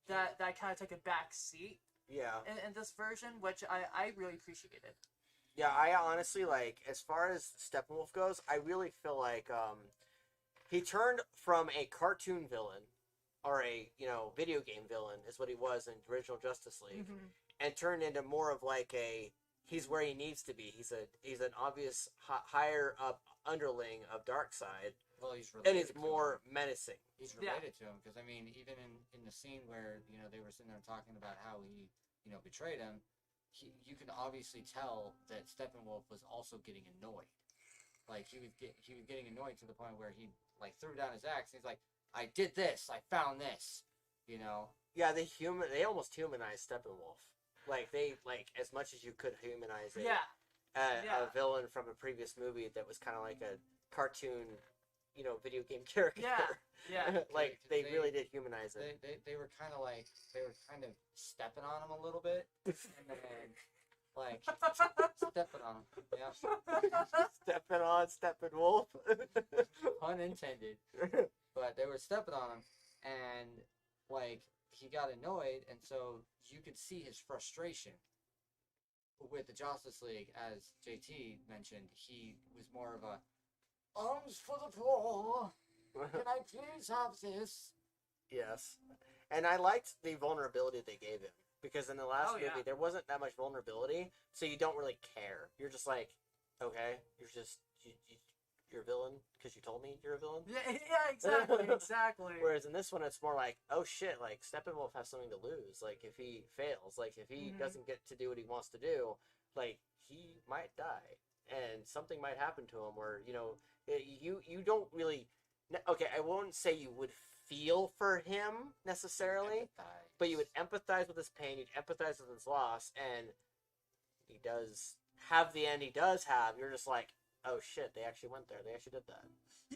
that kind of took a back seat. Yeah. In this version, which I really appreciated. Yeah, I honestly, like, as far as Steppenwolf goes, I really feel like he turned from a cartoon villain, or a, video game villain, is what he was in original Justice League, and turned into more of like he's where he needs to be. He's an obvious higher up underling of Darkseid, Well, he's and related is to more him. menacing. He's related to him because I mean, even in the scene where they were sitting there talking about how he betrayed him, you can obviously tell that Steppenwolf was also getting annoyed. Like he was getting annoyed to the point where he like threw down his axe. And he's like, "I did this. I found this." Yeah, they almost humanized Steppenwolf. Like they as much as you could humanize a villain from a previous movie that was kind of like a cartoon, video game character. Yeah. Like they really did humanize it. They were kind of stepping on him a little bit, and then like stepping on him. Yeah. Stepping on Steppenwolf. Pun intended. But they were stepping on him, and like he got annoyed, and so you could see his frustration with the Justice League. As JT mentioned, he was more of a arms for the poor. Can I please have this? Yes, and I liked the vulnerability they gave him because in the last movie there wasn't that much vulnerability, so you don't really care. You're just like, okay, you're a villain because you told me you're a villain. Yeah, exactly. Whereas in this one, it's more like, oh shit, like Steppenwolf has something to lose. Like if he fails, like if he doesn't get to do what he wants to do, like he might die, and something might happen to him. Where you don't really. Okay, I won't say you would feel for him necessarily, but you would empathize with his pain. You'd empathize with his loss, and he does have the end he does have. You're just like, oh shit, they actually went there. They actually did that.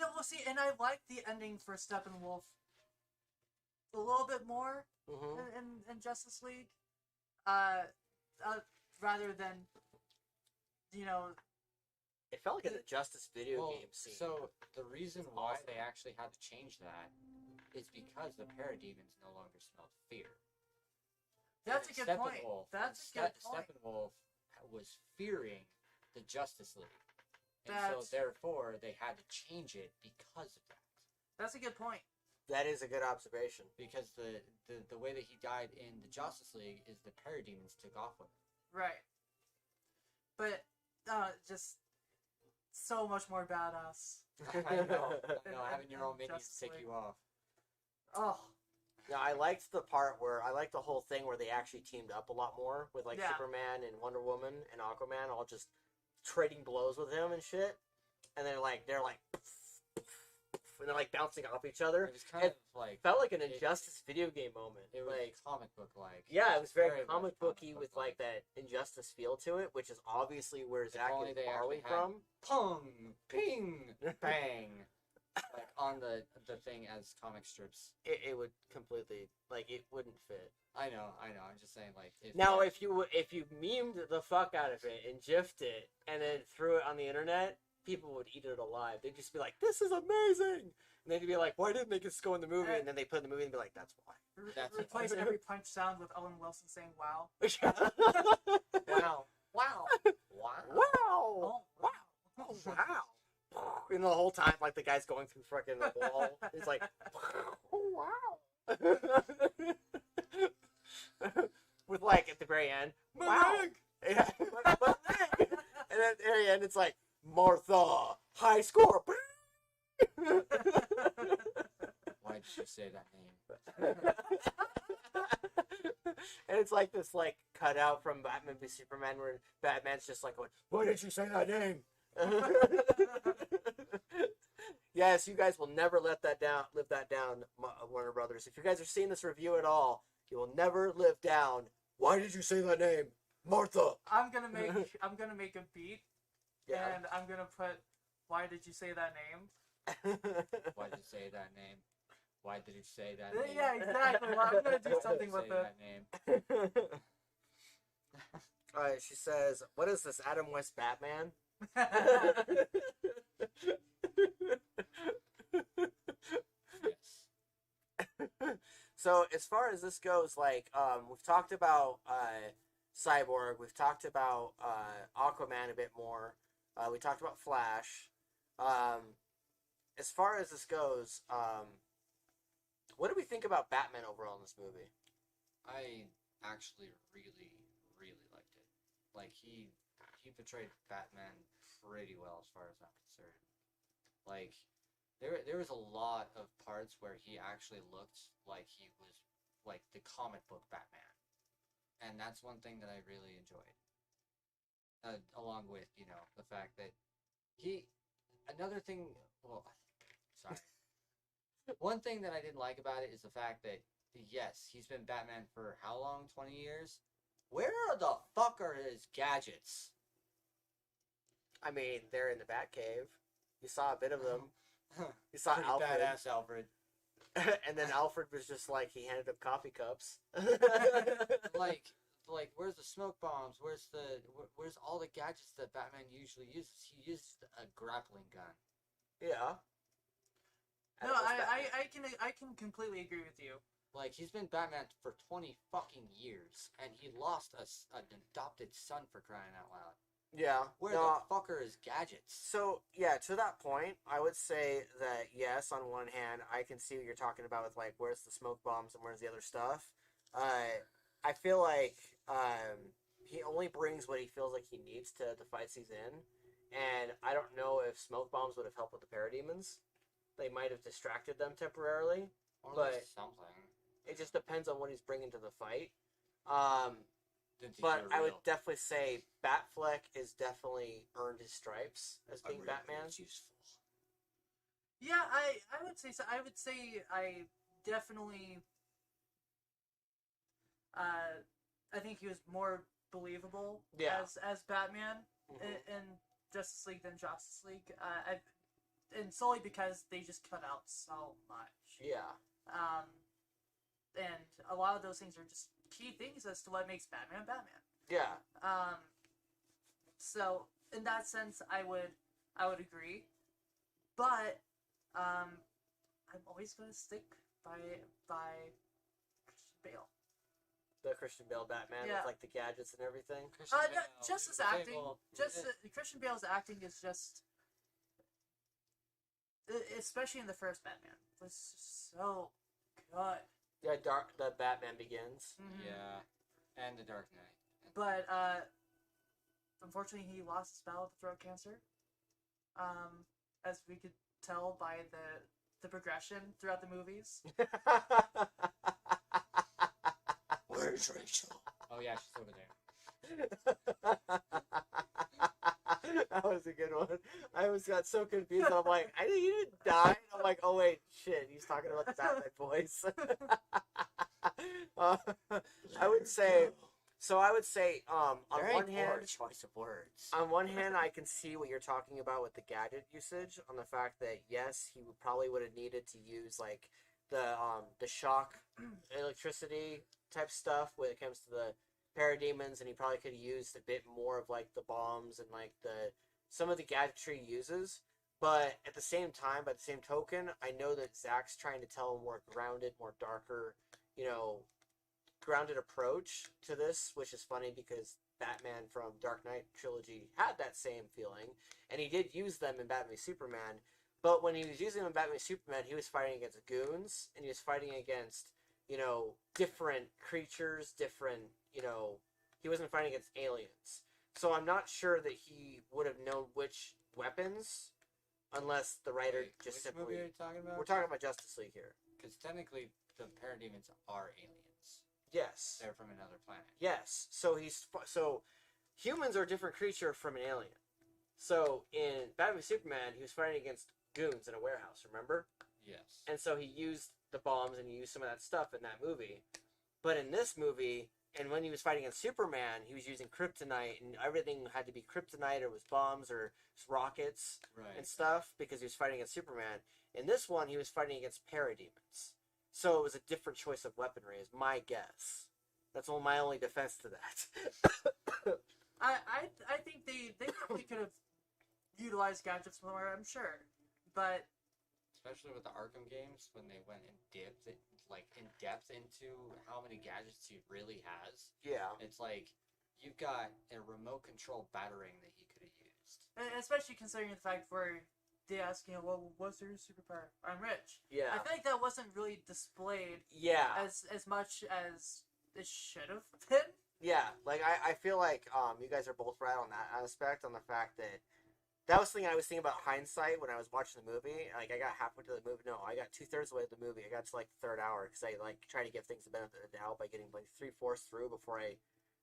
Well, see, and I like the ending for Steppenwolf a little bit more in Justice League, rather than, It felt like a Justice video game scene. So the reason why they actually had to change that is because the Parademons no longer smelled fear. That's a good point. Steppenwolf was fearing the Justice League. And so therefore they had to change it because of that. That's a good point. That is a good observation. Because the way that he died in the Justice League is the Parademons took off with him. Right. But just so much more badass. I know. Having your own minions take you off. Oh. Now, I liked the part where, I liked the whole thing where they actually teamed up a lot more with, like, Superman and Wonder Woman and Aquaman all just trading blows with him and shit. And they're like, and they're, like, bouncing off each other. It was kind of like... felt like an Injustice video game moment. It was like comic book-like. Yeah, it was very comic booky with, like, that Injustice feel to it, which is obviously where Zack is borrowing from. Pong! Ping! Bang! Like, on the thing as comic strips. It would completely, like, it wouldn't fit. I know. I'm just saying, like... If you memed the fuck out of it and gifed it, and then threw it on the internet, people would eat it alive. They'd just be like, this is amazing! And they'd be like, why didn't they just go in the movie? And then they put it in the movie and be like, that's why. Replace every punch sound with Owen Wilson saying, wow. Wow. Wow. Wow. Wow. Oh, wow. Oh, wow. And the whole time, like, the guy's going through fucking the wall. He's like, oh, wow. With, like, at the very end, wow. Yeah. And then at the very end, it's like, Martha, high score. Why did you say that name? And it's like this, like, cutout from Batman v Superman where Batman's just like, why did you say that name? Yes, you guys will never live that down, Warner Brothers. If you guys are seeing this review at all, you will never live down. Why did you say that name, Martha? I'm gonna make a beat, and I'm gonna put, why did you say that name? Why did you say that name? Why did you say that name? Yeah, exactly. Well, I'm gonna do something with it. That name? Alright, she says, what is this, Adam West Batman? Yes. So as far as this goes, like, we've talked about Cyborg, we've talked about Aquaman a bit more, we talked about Flash. As far as this goes, what do we think about Batman overall in this movie? I actually really, really liked it. Like, he portrayed Batman pretty well as far as I'm concerned. Like, there was a lot of parts where he actually looked like he was like the comic book Batman, and that's one thing that I really enjoyed. Along with the fact that another thing. Well, sorry. One thing that I didn't like about it is the fact that yes, he's been Batman for how long? 20 years. Where the fuck are his gadgets? I mean, they're in the Batcave. You saw a bit of them. You You saw Alfred. badass Alfred. And then Alfred was just like, he handed up coffee cups. like where's the smoke bombs? Where's all the gadgets that Batman usually uses? He uses a grappling gun. Yeah. And No, it was I can completely agree with you. Like, he's been Batman for 20 fucking years, and he lost an adopted son, for crying out loud. Yeah. Where the fuck are his gadgets? So, yeah, to that point, I would say that, yes, on one hand, I can see what you're talking about with, like, where's the smoke bombs and where's the other stuff. I feel like he only brings what he feels like he needs to the fights he's in, and I don't know if smoke bombs would have helped with the Parademons. They might have distracted them temporarily, Or but something. it just depends on what he's bringing to the fight. Didn't he But do I would real? definitely say Batfleck has definitely earned his stripes as being really Batman. think it's useful. Yeah, I would say so. I would say I definitely. I think he was more believable as Batman in Justice League than Justice League. And solely because they just cut out so much. Yeah. And a lot of those things are just key things as to what makes Batman Batman. Yeah. So in that sense, I would agree, but I'm always going to stick by Christian Bale. The Christian Bale Batman with like the gadgets and everything. Just his acting, Christian Bale's acting is just, especially in the first Batman, was so good. Yeah, the Batman Begins. Mm-hmm. Yeah, and the Dark Knight. But unfortunately, he lost his battle to throat cancer. As we could tell by the progression throughout the movies. Where's Rachel? Oh yeah, she's over there. That was a good one. I always got so confused. I'm like, I think he didn't die. I'm like, oh wait, shit, he's talking about the Batman voice. I would say, on one hand, choice of words. On one hand, I can see what you're talking about with the gadget usage. On the fact that yes, he probably would have needed to use like the shock, electricity type stuff when it comes to the Parademons, and he probably could have used a bit more of like the bombs and like some of the gadgetry he uses. But at the same time, by the same token, I know that Zach's trying to tell a more grounded, more darker, grounded approach to this, which is funny because Batman from Dark Knight trilogy had that same feeling, and he did use them in Batman v Superman. But when he was using them in Batman v Superman, he was fighting against goons, and he was fighting against, different creatures, he wasn't fighting against aliens. So I'm not sure that he would have known which weapons, unless the writer just Which movie are you talking about? We're talking about Justice League here. Because technically, the Parademons are aliens. Yes. They're from another planet. Yes. So humans are a different creature from an alien. So in Batman v Superman, he was fighting against goons in a warehouse, remember? Yes. And so he used the bombs and he used some of that stuff in that movie. But in this movie, and when he was fighting against Superman, he was using kryptonite, and everything had to be kryptonite, or it was bombs, or rockets, and stuff, because he was fighting against Superman. In this one, he was fighting against Parademons. So it was a different choice of weaponry, is my guess. That's my only defense to that. I think they probably could have utilized gadgets more, I'm sure. But especially with the Arkham games, when they went in depth into how many gadgets he really has. Yeah. It's like, you've got a remote control batarang that he could have used. And especially considering the fact where they ask, well, what's your superpower? I'm rich. Yeah. I feel like that wasn't really displayed as much as it should have been. Yeah, like I feel like you guys are both right on that aspect, on the fact that that was something I was thinking about hindsight when I was watching the movie. Like, I got halfway to the movie. No, I got 2/3 of the way to the movie. I got to like the third hour because I like try to give things the benefit of the doubt by getting like 3/4 through before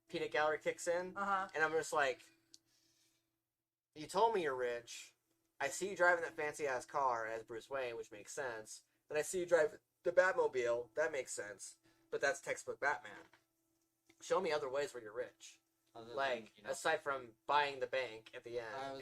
peanut gallery kicks in. And I'm just like, you told me you're rich. I see you driving that fancy ass car as Bruce Wayne, which makes sense. Then I see you drive the Batmobile. That makes sense. But that's textbook Batman. Show me other ways where you're rich. Like, aside from buying the bank at the end. I was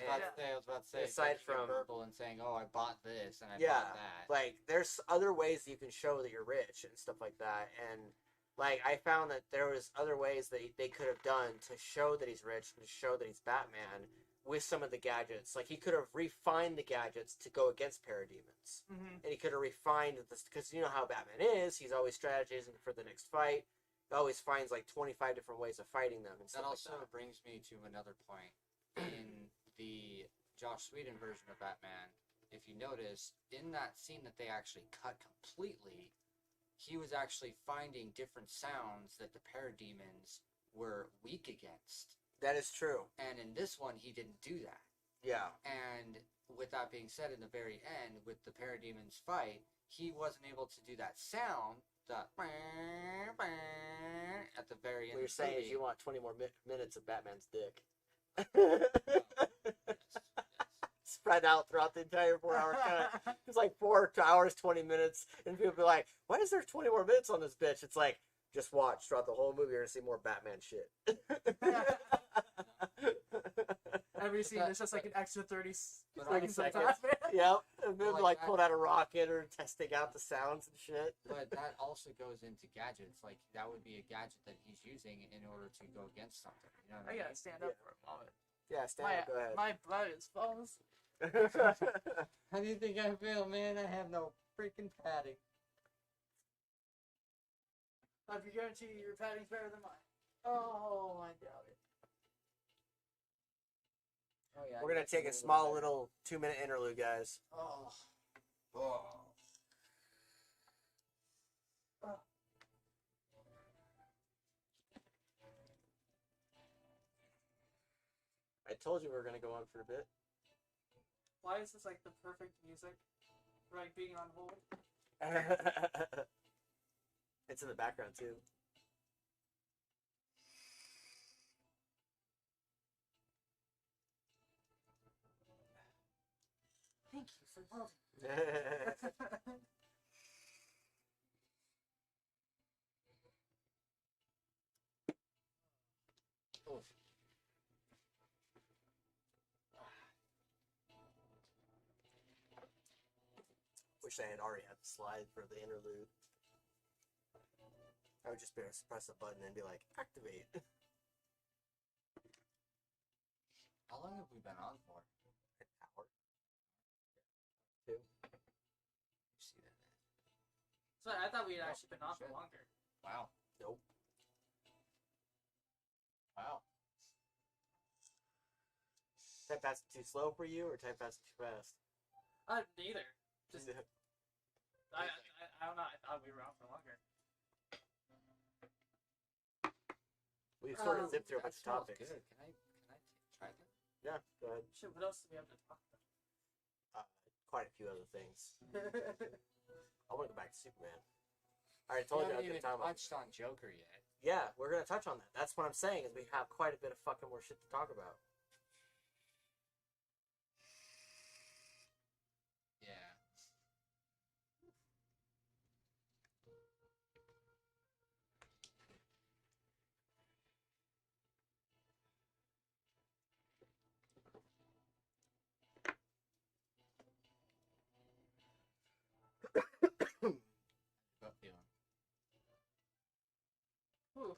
about to say, aside from verbal and saying, "Oh, I bought this and I bought that." Like, there's other ways that you can show that you're rich and stuff like that. And like, I found that there was other ways that they could have done to show that he's rich and to show that he's Batman with some of the gadgets. Like, he could have refined the gadgets to go against Parademons, and he could have refined this because you know how Batman is. He's always strategizing for the next fight. He always finds like 25 different ways of fighting them and stuff that also like that. brings me to another point. In the Joss Whedon version of Batman, if you notice, in that scene that they actually cut completely, he was actually finding different sounds that the Parademons were weak against. That is true. And in this one, he didn't do that. Yeah. And with that being said, in the very end, with the Parademons fight, he wasn't able to do that sound, at the very end. What you're saying movie. is you want 20 more minutes of Batman's dick. Spread out throughout the entire 4-hour cut. It's like 4 hours, 20 minutes, and people be like, why is there 20 more minutes on this bitch? It's like, just watch throughout the whole movie, you're gonna see more Batman shit. Every scene is just like an extra 30 seconds. of Batman. Yep. And then Like pulled out a rocket or testing out the sounds and shit. But that also goes into gadgets. Like, that would be a gadget that he's using in order to go against something. You know what I I gotta mean? stand up for a moment. Yeah, stand up, go ahead. My blood is frozen. How do you think I feel, man? I have no freaking padding. I can guarantee you your padding's better than mine. Oh, I doubt it. Oh, yeah, We're gonna take a small little 2-minute interlude, guys. Oh. I told you we were gonna go on for a bit. Why is this like the perfect music for like being on hold? It's in the background too. Thank you for holding. Oof. Wish I had already had the slide for the interlude. I would just be able to press a button and be like, activate. How long have we been on for? An hour. 2. You see that? So I thought we had actually been on for shit. longer. Wow. Nope. Wow. Type fast too slow for you, or type fast too fast? Neither. Just I don't know. I thought we were on for longer. We've sort of zipped through a bunch of That smells topics. good. Can I try that? Yeah, go ahead. Shit, what else do we have to talk Quite a few other things. about? I want to go back to Superman. I already told you I We was haven't gonna even talk about. touched on Joker yet. Yeah, we're gonna touch on that. That's what I'm saying. Is we have quite a bit of fucking more shit to talk about. Yeah. Gut feeling. Ooh.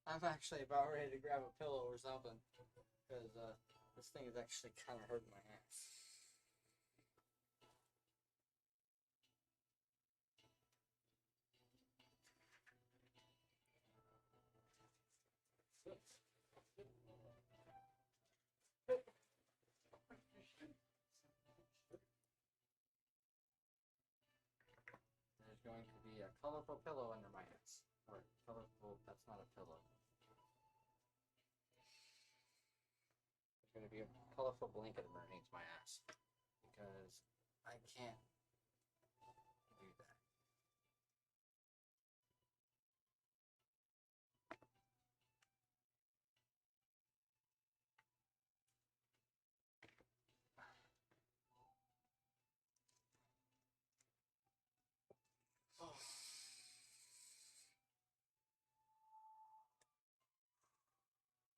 I'm actually about ready to grab a pillow or something, because this thing is actually kind of hurting my ass. There's going to be a colorful pillow under my ass. Or colorful, that's not a pillow. Maybe a colorful blanket underneath my ass. Because I can't do that.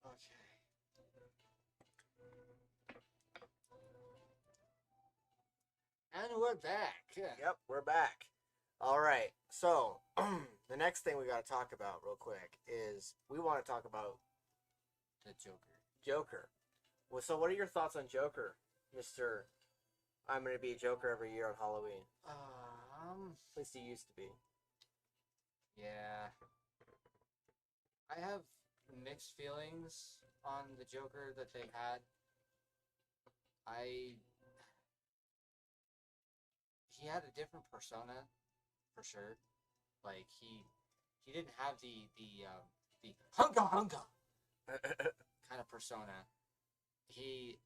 Okay. And we're back. Yep, we're back. All right. So the next thing we got to talk about real quick is we want to talk about The Joker. Joker. Well, so what are your thoughts on Joker, Mister? I'm gonna be a Joker every year on Halloween. At least he used to be. Yeah. I have mixed feelings on the Joker that they had. He had a different persona, for sure. Like he didn't have the hunga hunga kind of persona. He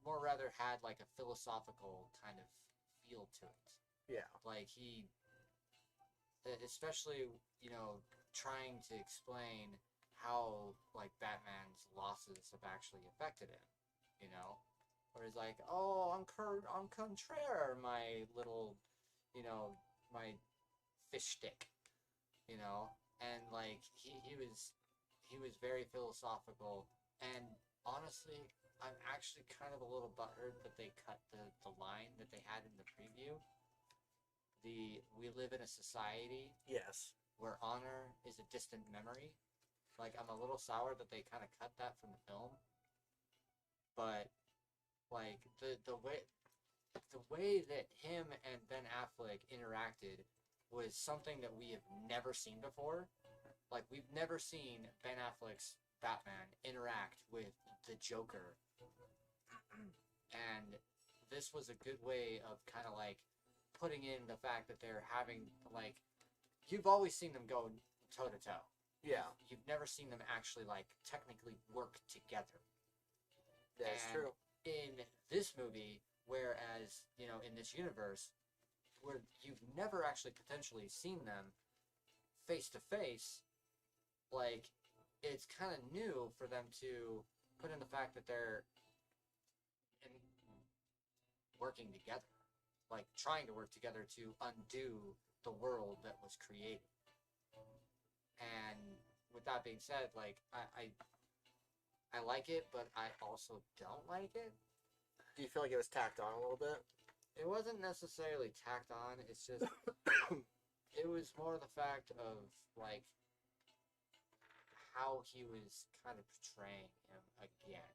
more rather had like a philosophical kind of feel to it. Yeah. Like he, especially, you know, trying to explain how like Batman's losses have actually affected him, you know, where he's like, oh, I'm contraire, my little, you know, my fish stick, you know, and like he was very philosophical, and honestly, I'm actually kind of a little butthurt that they cut the line that they had in the preview. We live in a society Yes. where honor is a distant memory. Like, I'm a little sour that they kind of cut that from the film. But like the way that him and Ben Affleck interacted was something that we have never seen before. Like, we've never seen Ben Affleck's Batman interact with the Joker. And this was a good way of kind of like putting in the fact that they're having, like, you've always seen them go toe to toe. Yeah. You've never seen them actually like technically work together. That's true. In this movie, whereas, you know, in this universe, where you've never actually potentially seen them face to face, like, it's kind of new for them to put in the fact that they're working together, like trying to work together to undo the world that was created. And with that being said, like, I like it, but I also don't like it. Do you feel like it was tacked on a little bit? It wasn't necessarily tacked on. It's just it was more the fact of like how he was kind of portraying him again.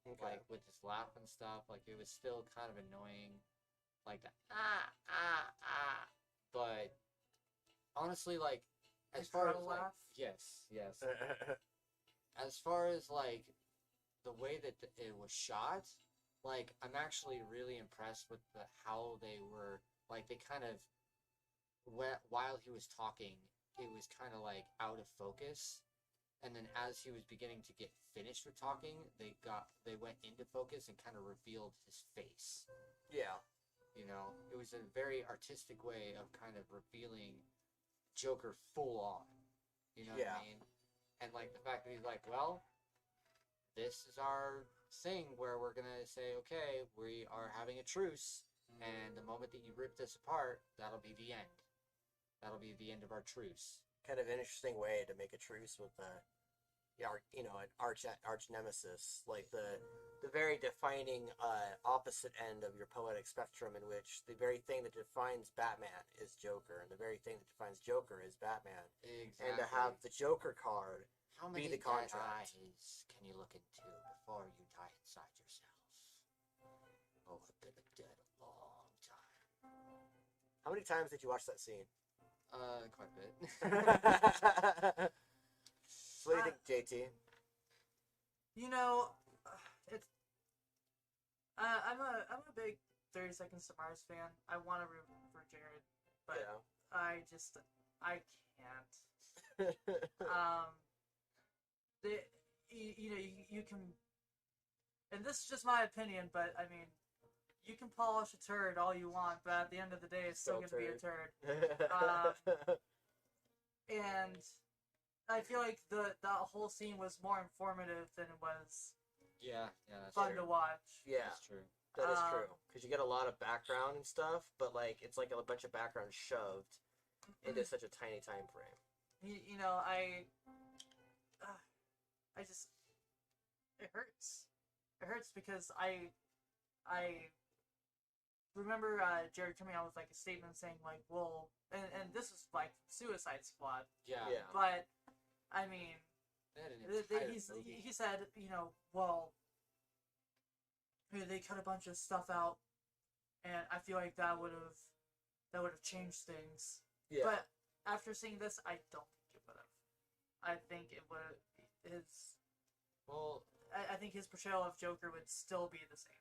Okay. Like with his laugh and stuff, like it was still kind of annoying, like the But honestly, like as far as like, laugh? yes. As far as like the way that it was shot, like I'm actually really impressed with how they were, like they kind of, while he was talking, it was kind of like out of focus. And then as he was beginning to get finished with talking, they went into focus and kind of revealed his face. Yeah. You know, it was a very artistic way of kind of revealing Joker full on. You know what I mean? And like the fact that he's like, well, this is our thing where we're gonna say, okay, we are having a truce, and the moment that you rip this apart, that'll be the end. That'll be the end of our truce. Kind of an interesting way to make a truce with you know, an arch nemesis, like the very defining opposite end of your poetic spectrum, in which the very thing that defines Batman is Joker, and the very thing that defines Joker is Batman. Exactly. And to have the Joker card How be many the contract. eyes can you look into before you die inside yourself? Oh, I've been dead a long time. How many times did you watch that scene? Quite a bit. What do you think, JT? You know, it's I'm a big 30 Seconds to Mars fan. I want to root for Jared, but Yeah. I can't. You know, you can and this is just my opinion, but I mean, you can polish a turd all you want, but at the end of the day, it's still going to be a turd. And I feel like the whole scene was more informative than it was that's fun true. to watch. Yeah, That's true. that is true. Because you get a lot of background and stuff, but like it's like a bunch of background shoved into such a tiny time frame. You know, I just, it hurts. It hurts because I remember Jared coming out with like a statement saying like, well, and this is like Suicide Squad. Yeah. But I mean, He he said, you know, well, they cut a bunch of stuff out, and I feel like that would have changed things. Yeah. But after seeing this, I don't think it would have. I think it would. I think his portrayal of Joker would still be the same.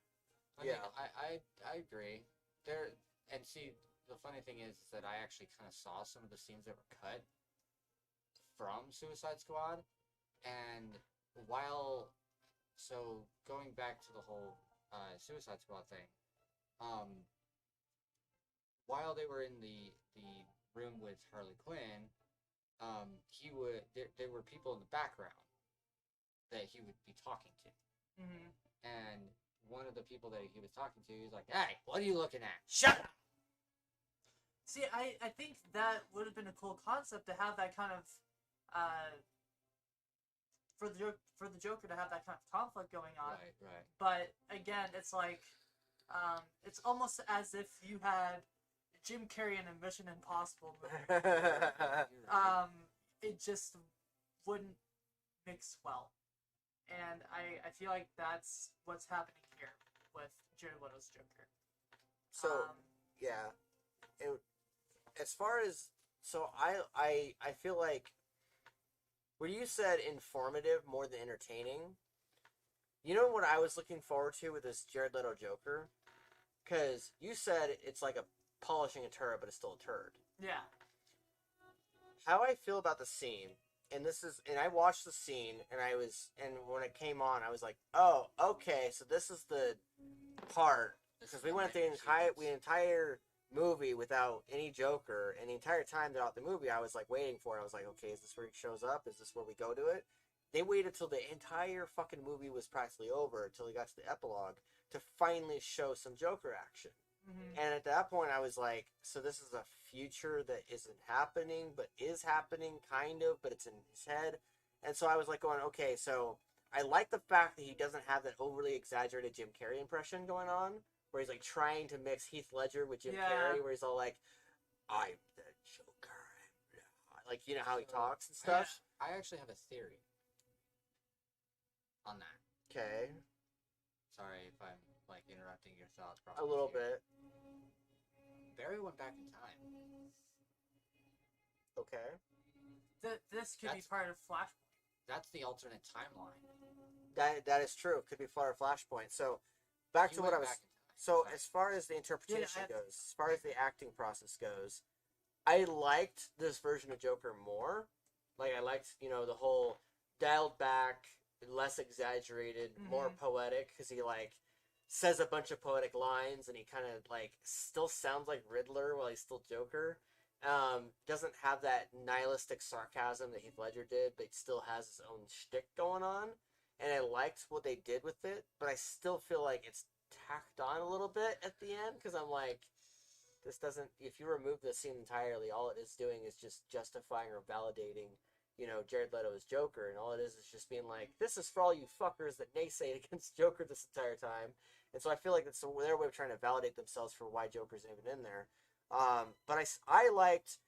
I agree. And see, the funny thing is that I actually kind of saw some of the scenes that were cut from Suicide Squad, and going back to the whole Suicide Squad thing, while they were in the room with Harley Quinn, there were people in the background that he would be talking to, and one of the people that he was talking to, he's like, "Hey, what are you looking at? Shut up!" See, I think that would have been a cool concept to have that kind of for the Joker to have that kind of conflict going on. Right. But again, it's like it's almost as if you had Jim Carrey in a Mission Impossible movie. It just wouldn't mix well. And I feel like that's what's happening here with Jared Leto's Joker. So as far as I feel like when you said informative more than entertaining, you know what I was looking forward to with this Jared Leto Joker? Because you said it's like a polishing a turd, but it's still a turd. Yeah. How I feel about the scene, and I watched the scene, and when it came on, I was like, oh, okay, so this is the part, because we went the entire movie without any Joker, and the entire time throughout the movie, I was like waiting for it. I was like, okay, is this where he shows up? Is this where we go to it? They waited till the entire fucking movie was practically over, until he got to the epilogue, to finally show some Joker action. And at that point, I was like, so this is a future that isn't happening, but is happening, kind of, but it's in his head. And so I was like going, okay, so I like the fact that he doesn't have that overly exaggerated Jim Carrey impression going on, where he's like trying to mix Heath Ledger with Jim Carrey, where he's all like, I'm the Joker. Like, you know how he talks and stuff? I actually have a theory on that. Okay. Sorry if I'm like interrupting your thought process. A little bit. Barry went back in time. Okay. This could be part of Flashpoint. That's the alternate timeline. That is true. It could be part of Flashpoint. So, back to what I was... So, as far as the interpretation goes, as far as the acting process goes, I liked this version of Joker more. Like, I liked, the whole dialed back, less exaggerated, more poetic, because he, says a bunch of poetic lines, and he kind of, still sounds like Riddler while he's still Joker. Doesn't have that nihilistic sarcasm that Heath Ledger did, but still has his own shtick going on. And I liked what they did with it, but I still feel like it's tacked on a little bit at the end, because I'm like, this doesn't, if you remove the scene entirely, all it is doing is just justifying or validating, Jared Leto's Joker, and all it is just being like, this is for all you fuckers that naysayed against Joker this entire time. And so I feel like that's their way of trying to validate themselves for why Joker's even in there. But I liked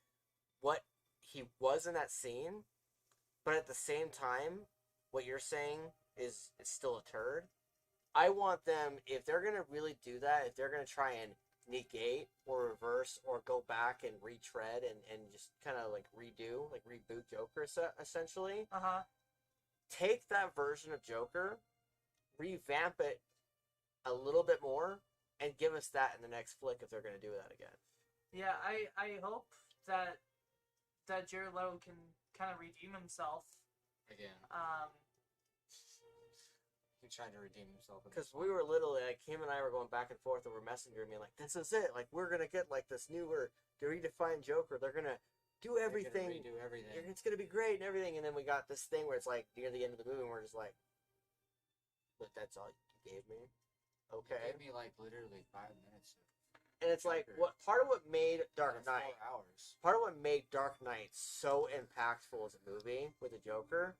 what he was in that scene, but at the same time, what you're saying is it's still a turd. I want them, if they're going to really do that, if they're going to try and negate or reverse or go back and retread and just kind of redo, reboot Joker essentially, take that version of Joker, revamp it a little bit more, and give us that in the next flick if they're going to do that again. Yeah, I hope that Jared Leto can kind of redeem himself again. He tried to redeem himself. Because we were literally, like, him and I were going back and forth over Messenger and being like, this is it. Like, we're going to get, like, this newer, redefined Joker. They're going to do everything. Do everything. It's going to be great and everything. And then we got this thing where it's, like, near the end of the movie and we're just like, but that's all you gave me? Okay. You gave me, like, literally 5 minutes. And it's like, Joker. part of what made Dark Knight, 4 hours. part of what made Dark Knight so impactful as a movie with the Joker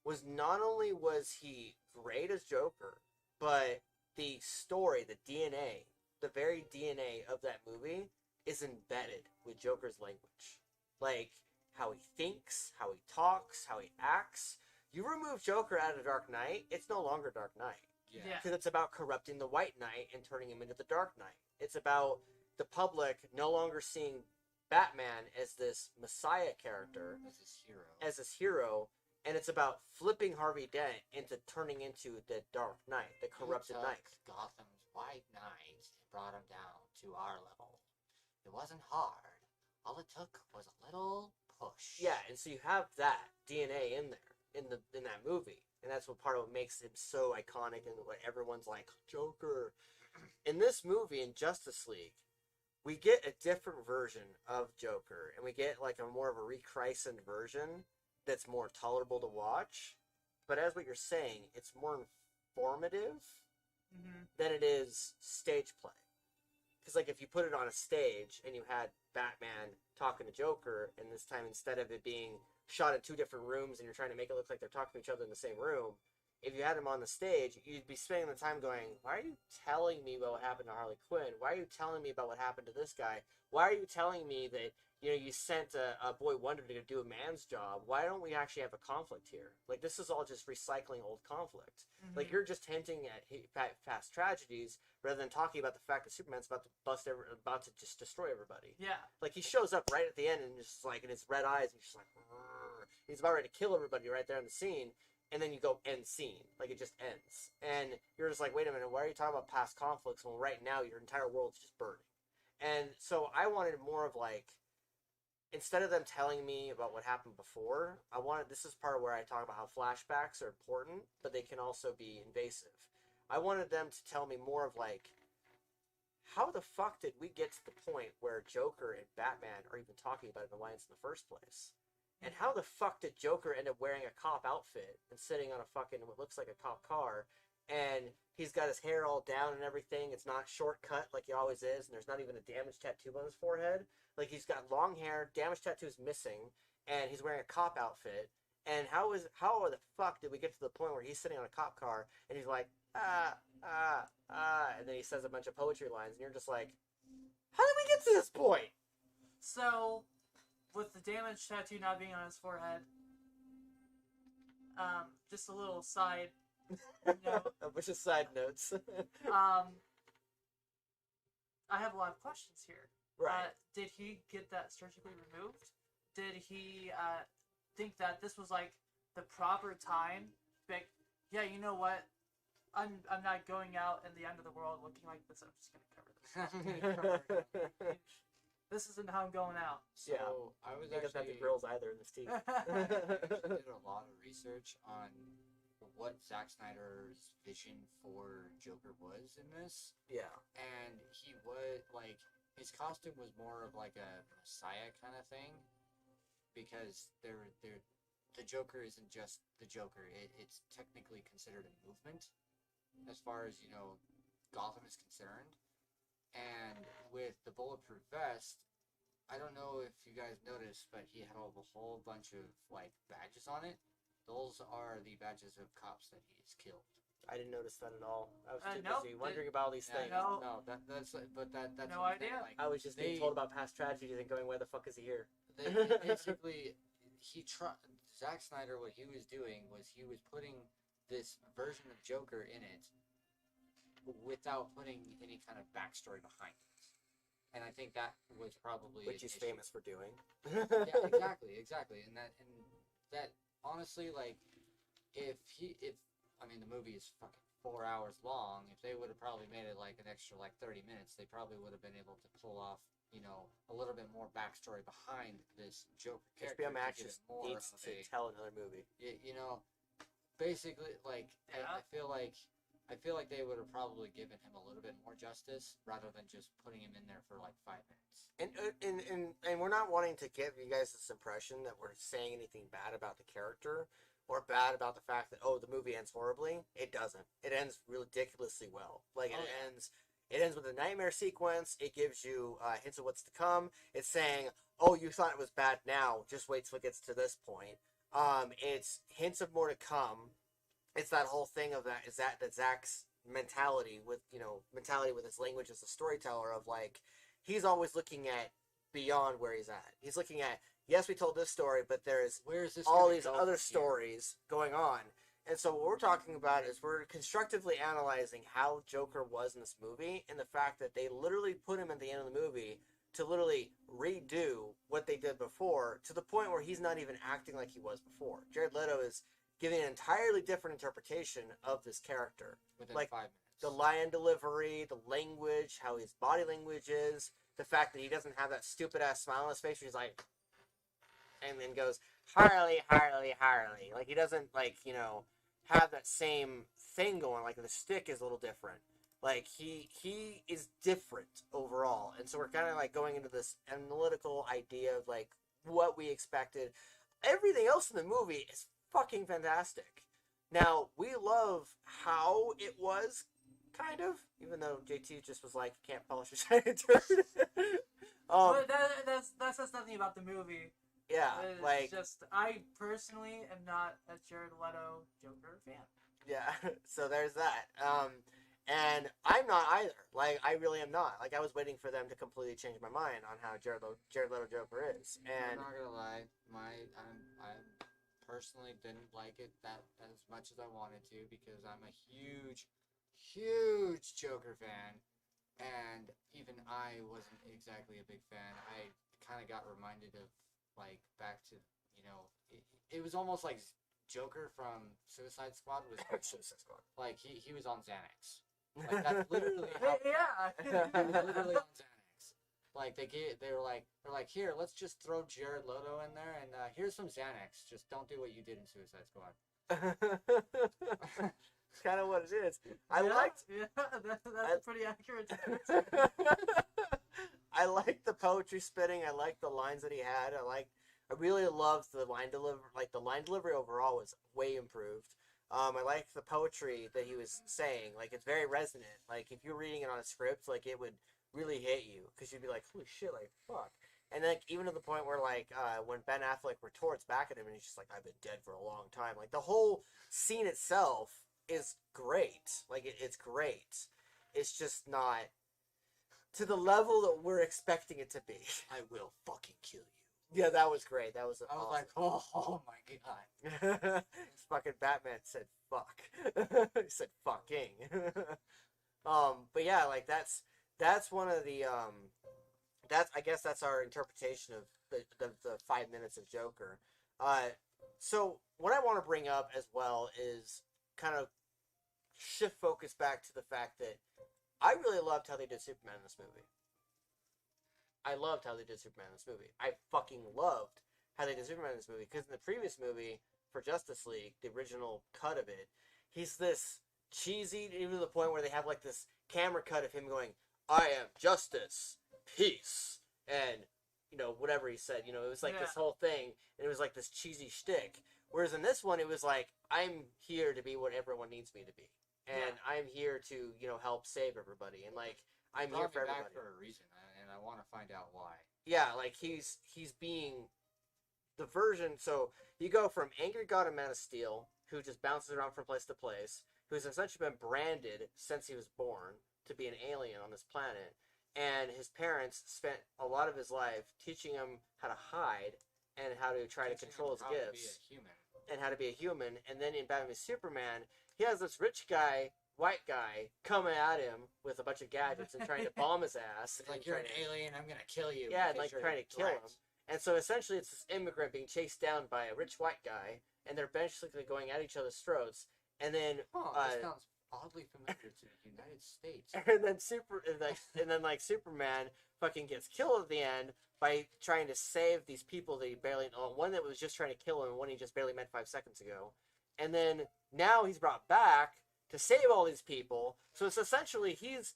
was not only was he great as Joker, but the story, the DNA, the very DNA of that movie is embedded with Joker's language. Like, how he thinks, how he talks, how he acts. You remove Joker out of Dark Knight, it's no longer Dark Knight. Yeah. Because it's about corrupting the White Knight and turning him into the Dark Knight. It's about the public no longer seeing Batman as this messiah character, As his hero. as his hero, and it's about flipping Harvey Dent into turning into the Dark Knight, the corrupted He knight. took Gotham's White Knight and brought him down to our level. It wasn't hard. All it took was a little push. Yeah, and so you have that DNA in there in that movie, and that's what part of what makes him so iconic and what everyone's like, Joker. In this movie, in Justice League, we get a different version of Joker, and we get like a more of a rechristened version that's more tolerable to watch. But as what you're saying, it's more informative than it is stage play. Because like if you put it on a stage and you had Batman talking to Joker, and this time instead of it being shot in 2 different rooms and you're trying to make it look like they're talking to each other in the same room, if you had him on the stage, you'd be spending the time going, why are you telling me about what happened to Harley Quinn? Why are you telling me about what happened to this guy? Why are you telling me that, you know, you sent a boy wonder to do a man's job? Why don't we actually have a conflict here? Like, this is all just recycling old conflict. Like, you're just hinting at past tragedies rather than talking about the fact that Superman's about to just destroy everybody. Yeah. Like, he shows up right at the end and just like in his red eyes, and he's just like, "Rrr." He's about ready to kill everybody right there in the scene. And then you go end scene. Like, it just ends. And you're just like, wait a minute, why are you talking about past conflicts when right now your entire world's just burning? And so I wanted more of like, instead of them telling me about what happened before, this is part of where I talk about how flashbacks are important, but they can also be invasive. I wanted them to tell me more of like, how the fuck did we get to the point where Joker and Batman are even talking about an alliance in the first place? And how the fuck did Joker end up wearing a cop outfit and sitting on a fucking, what looks like a cop car, and he's got his hair all down and everything, it's not shortcut like he always is, and there's not even a damaged tattoo on his forehead. Like, he's got long hair, damaged tattoos missing, and he's wearing a cop outfit. And how the fuck did we get to the point where he's sitting on a cop car, and he's like, and then he says a bunch of poetry lines, and you're just like, how did we get to this point? So, with the damaged tattoo not being on his forehead, just a little side note. A bunch of side notes. I have a lot of questions here. Right. Did he get that surgically removed? Did he think that this was like the proper time? Like, yeah, you know what? I'm not going out in the end of the world looking like this. I'm just gonna cover this. This isn't how I'm going out. So Yeah. I was He doesn't have actually the grills either in his teeth. did a lot of research on what Zack Snyder's vision for Joker was in this, Yeah. and he was like, his costume was more of like a messiah kind of thing, because the Joker isn't just the Joker. It's technically considered a movement, as far as, you know, Gotham is concerned. And with the bulletproof vest, I don't know if you guys noticed, but he had a whole bunch of like badges on it. Those are the badges of cops that he's killed. I didn't notice that at all. I was too no, busy wondering about all these things. no. That's No the thing, idea. like, I was just being told about past tragedies and going, why the fuck is he here? they basically, Zack Snyder, what he was doing was he was putting this version of Joker in it without putting any kind of backstory behind it. And I think that was probably Which he's famous for doing. Yeah, exactly. And that honestly, like, if I mean, the movie is fucking 4 hours long. If they would have probably made it like an extra like 30 minutes, they probably would have been able to pull off, you know, a little bit more backstory behind this Joker character. HBO Max to give just it more needs of to a, tell another movie. you know, basically, like, Yeah. I feel like they would have probably given him a little bit more justice rather than just putting him in there for like 5 minutes. And we're not wanting to give you guys this impression that we're saying anything bad about the character or bad about the fact that the movie ends horribly. It doesn't. It ends ridiculously well. Like it ends with a nightmare sequence. It gives you hints of what's to come. It's saying, "Oh, you thought it was bad now. Just wait till it gets to this point." It's hints of more to come. It's that whole thing of that Zach's mentality with his language as a storyteller of like he's always looking at beyond where he's at. He's looking at, yes, we told this story, but there's Where is this all gonna these go other from stories going on. And so what we're talking about is we're constructively analyzing how Joker was in this movie and the fact that they literally put him at the end of the movie to literally redo what they did before to the point where he's not even acting like he was before. Jared Leto is giving an entirely different interpretation of this character. within like 5 minutes. The line delivery, the language, how his body language is, the fact that he doesn't have that stupid ass smile on his face where he's like, and then goes, Harley, Harley, Harley. Like he doesn't have that same thing going. Like the stick is a little different. Like he is different overall. And so we're kind of like going into this analytical idea of like what we expected. Everything else in the movie is fucking fantastic. Now, we love how it was, kind of, even though JT just was like, can't polish your shiny turd. But that says nothing about the movie. Yeah, It's like, just, I personally am not a Jared Leto Joker fan. yeah, so there's that. And I'm not either. Like, I really am not. Like, I was waiting for them to completely change my mind on how Jared Leto Joker is. And I'm not gonna lie, I personally didn't like it that as much as I wanted to because I'm a huge Joker fan, and even I wasn't exactly a big fan. I kind of got reminded of like back to it was almost like Joker from Suicide Squad was Suicide Squad. like he was on Xanax. Like that's literally how Yeah. he was literally on Xanax. Like they're like here, let's just throw Jared Leto in there and here's some Xanax. Just don't do what you did in Suicide Squad. It's kind of what it is. That's pretty accurate. I liked the poetry spitting. I liked the lines that he had. I really loved the line delivery. Like the line delivery overall was way improved. I liked the poetry that he was saying. Like it's very resonant. Like if you're reading it on a script, like it would really hit you because you'd be like, holy shit, like fuck. And then even to the point where like when Ben Affleck retorts back at him and he's just like, I've been dead for a long time. Like the whole scene itself is great. Like it's great. It's just not to the level that we're expecting it to be. I will fucking kill you. Yeah, that was great. That was I was awesome. like, oh my god. Fucking Batman said fuck. He said fucking. But yeah, like that's one of the I guess that's our interpretation of the 5 minutes of Joker. So what I want to bring up as well is kind of shift focus back to the fact that I really loved how they did Superman in this movie. I loved how they did Superman in this movie. I fucking loved how they did Superman in this movie because in the previous movie for Justice League, the original cut of it, he's this cheesy, even to the point where they have like this camera cut of him going, I am justice, peace, and whatever he said, it was like this whole thing, and it was like this cheesy shtick. Whereas in this one, it was like, I'm here to be what everyone needs me to be, and I'm here to help save everybody, and like I'm here for everybody back for a reason, and I want to find out why. Yeah, like he's being the version. So you go from angry god of Man of Steel, who just bounces around from place to place, who's essentially been branded since he was born to be an alien on this planet, and his parents spent a lot of his life teaching him how to hide and how to try to control his gifts and how to be a human. And then in Batman v Superman, he has this rich guy, white guy, coming at him with a bunch of gadgets and trying to bomb his ass. It's like, you're an alien, I'm gonna kill you. Yeah, and like trying to kill him. And so essentially it's this immigrant being chased down by a rich white guy, and they're basically going at each other's throats. And then this sounds oddly familiar to the United States. And then Superman fucking gets killed at the end by trying to save these people that he barely one that was just trying to kill him, and one he just barely met 5 seconds ago. and then now he's brought back to save all these people. So it's essentially he's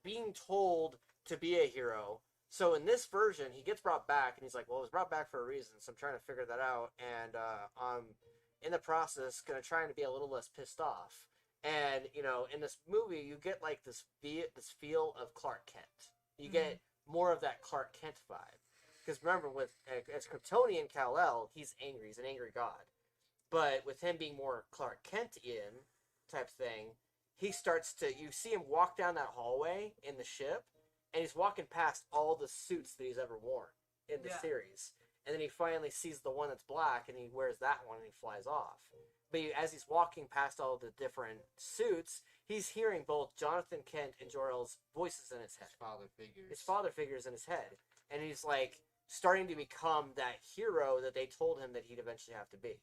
being told to be a hero. So in this version, he gets brought back, and he's like, well, it was brought back for a reason, so I'm trying to figure that out, and I'm, in the process, going to try and be a little less pissed off. And, you know, in this movie, you get, like, this feel of Clark Kent. You get more of that Clark Kent vibe. Because remember, as Kryptonian Kal-El, he's angry. He's an angry god. But with him being more Clark Kent-ian type thing, he starts to, you see him walk down that hallway in the ship, and he's walking past all the suits that he's ever worn in the series. And then he finally sees the one that's black, and he wears that one, and he flies off. But as he's walking past all the different suits, he's hearing both Jonathan Kent and Jor-El's voices in his head. His father figures in his head. And he's, like, starting to become that hero that they told him that he'd eventually have to be.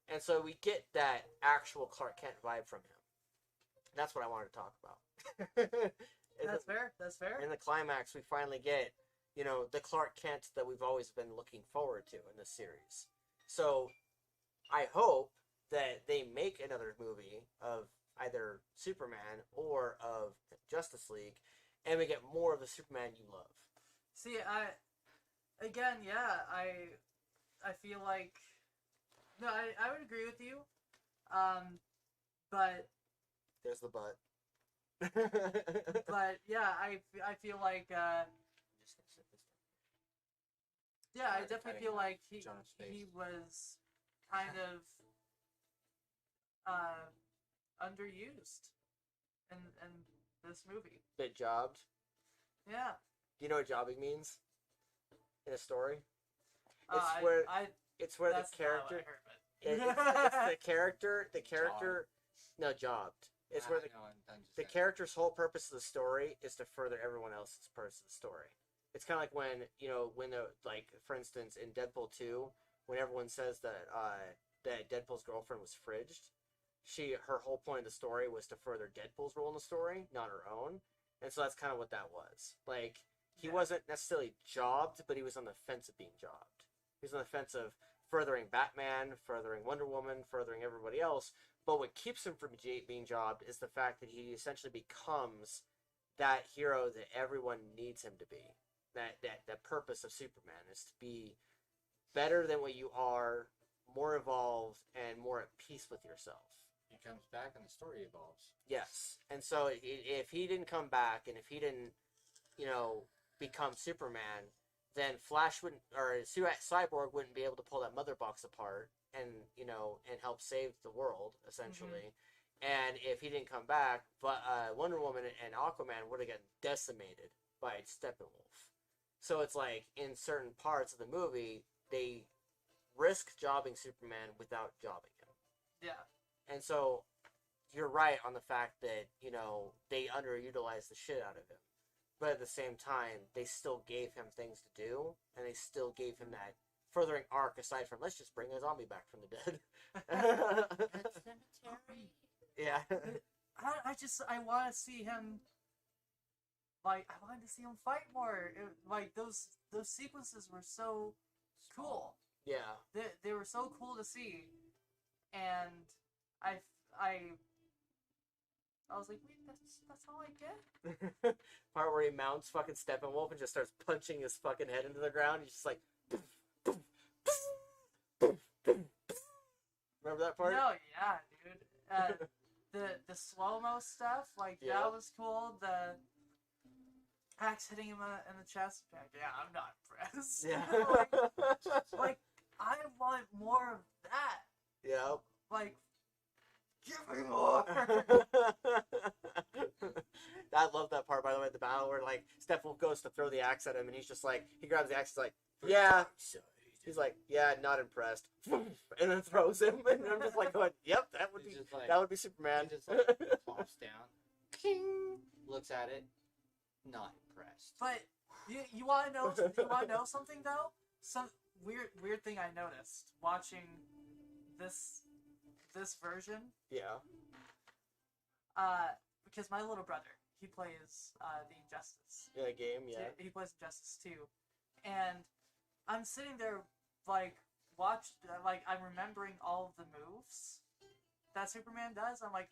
And so we get that actual Clark Kent vibe from him. That's what I wanted to talk about. That's fair. That's fair. In the climax, we finally get, you know, the Clark Kent that we've always been looking forward to in this series. So I hope that they make another movie of either Superman or of Justice League, and we get more of the Superman you love. See, I feel like, no, I would agree with you, but there's the but. But yeah, I feel like I definitely feel like he was kind of underused in this movie. Bit jobbed. Yeah. Do you know what jobbing means in a story? It's where that's the character. Not what I heard, it's the character. No, jobbed. It's where the character's whole purpose of the story is to further everyone else's purpose of the story. It's kind of like when, you know, for instance, in Deadpool 2, when everyone says that that Deadpool's girlfriend was fridged, her whole point of the story was to further Deadpool's role in the story, not her own. And so that's kind of what that was. Like, he wasn't necessarily jobbed, but he was on the fence of being jobbed. He was on the fence of furthering Batman, furthering Wonder Woman, furthering everybody else. But what keeps him from being jobbed is the fact that he essentially becomes that hero that everyone needs him to be. That purpose of Superman is to be better than what you are, more evolved, and more at peace with yourself. He comes back and the story evolves. Yes. And so if he didn't come back, and if he didn't, you know, become Superman, then Flash wouldn't, or Cyborg wouldn't be able to pull that Motherbox apart and, you know, and help save the world, essentially. And if he didn't come back, Wonder Woman and Aquaman would have gotten decimated by Steppenwolf. So it's like, in certain parts of the movie, they risk jobbing Superman without jobbing him. Yeah. And so, you're right on the fact that, you know, they underutilized the shit out of him. But at the same time, they still gave him things to do, and they still gave him that furthering arc aside from, let's just bring a zombie back from the dead. Cemetery. Yeah. I want to see him, like, I wanted to see him fight more. Those sequences were so cool. Yeah. They were so cool to see. And I was like, wait, that's all I get? Part where he mounts fucking Steppenwolf and just starts punching his fucking head into the ground. He's just like, poof, poof, poof, poof, poof. Remember that part? No, yeah, dude. The slow-mo stuff, like, that was cool. The axe hitting him in the chest. Yeah, I'm not impressed. Yeah. like, I want more of that. Yeah. Like, give me more! I love that part, by the way, the battle where, like, Steppenwolf goes to throw the axe at him, and he's just like, he grabs the axe, he's like, yeah. He's like, yeah, not impressed. And then throws him, and I'm just like going, yep, that would be Superman. He just, like, pops down, king, looks at it, not impressed. But, you want to know something, though? Some weird thing I noticed watching this version. Yeah. Because my little brother, he plays the Injustice. Yeah, game, yeah. He plays Injustice too. And I'm sitting there, like, watched, like, I'm remembering all of the moves that Superman does. I'm like,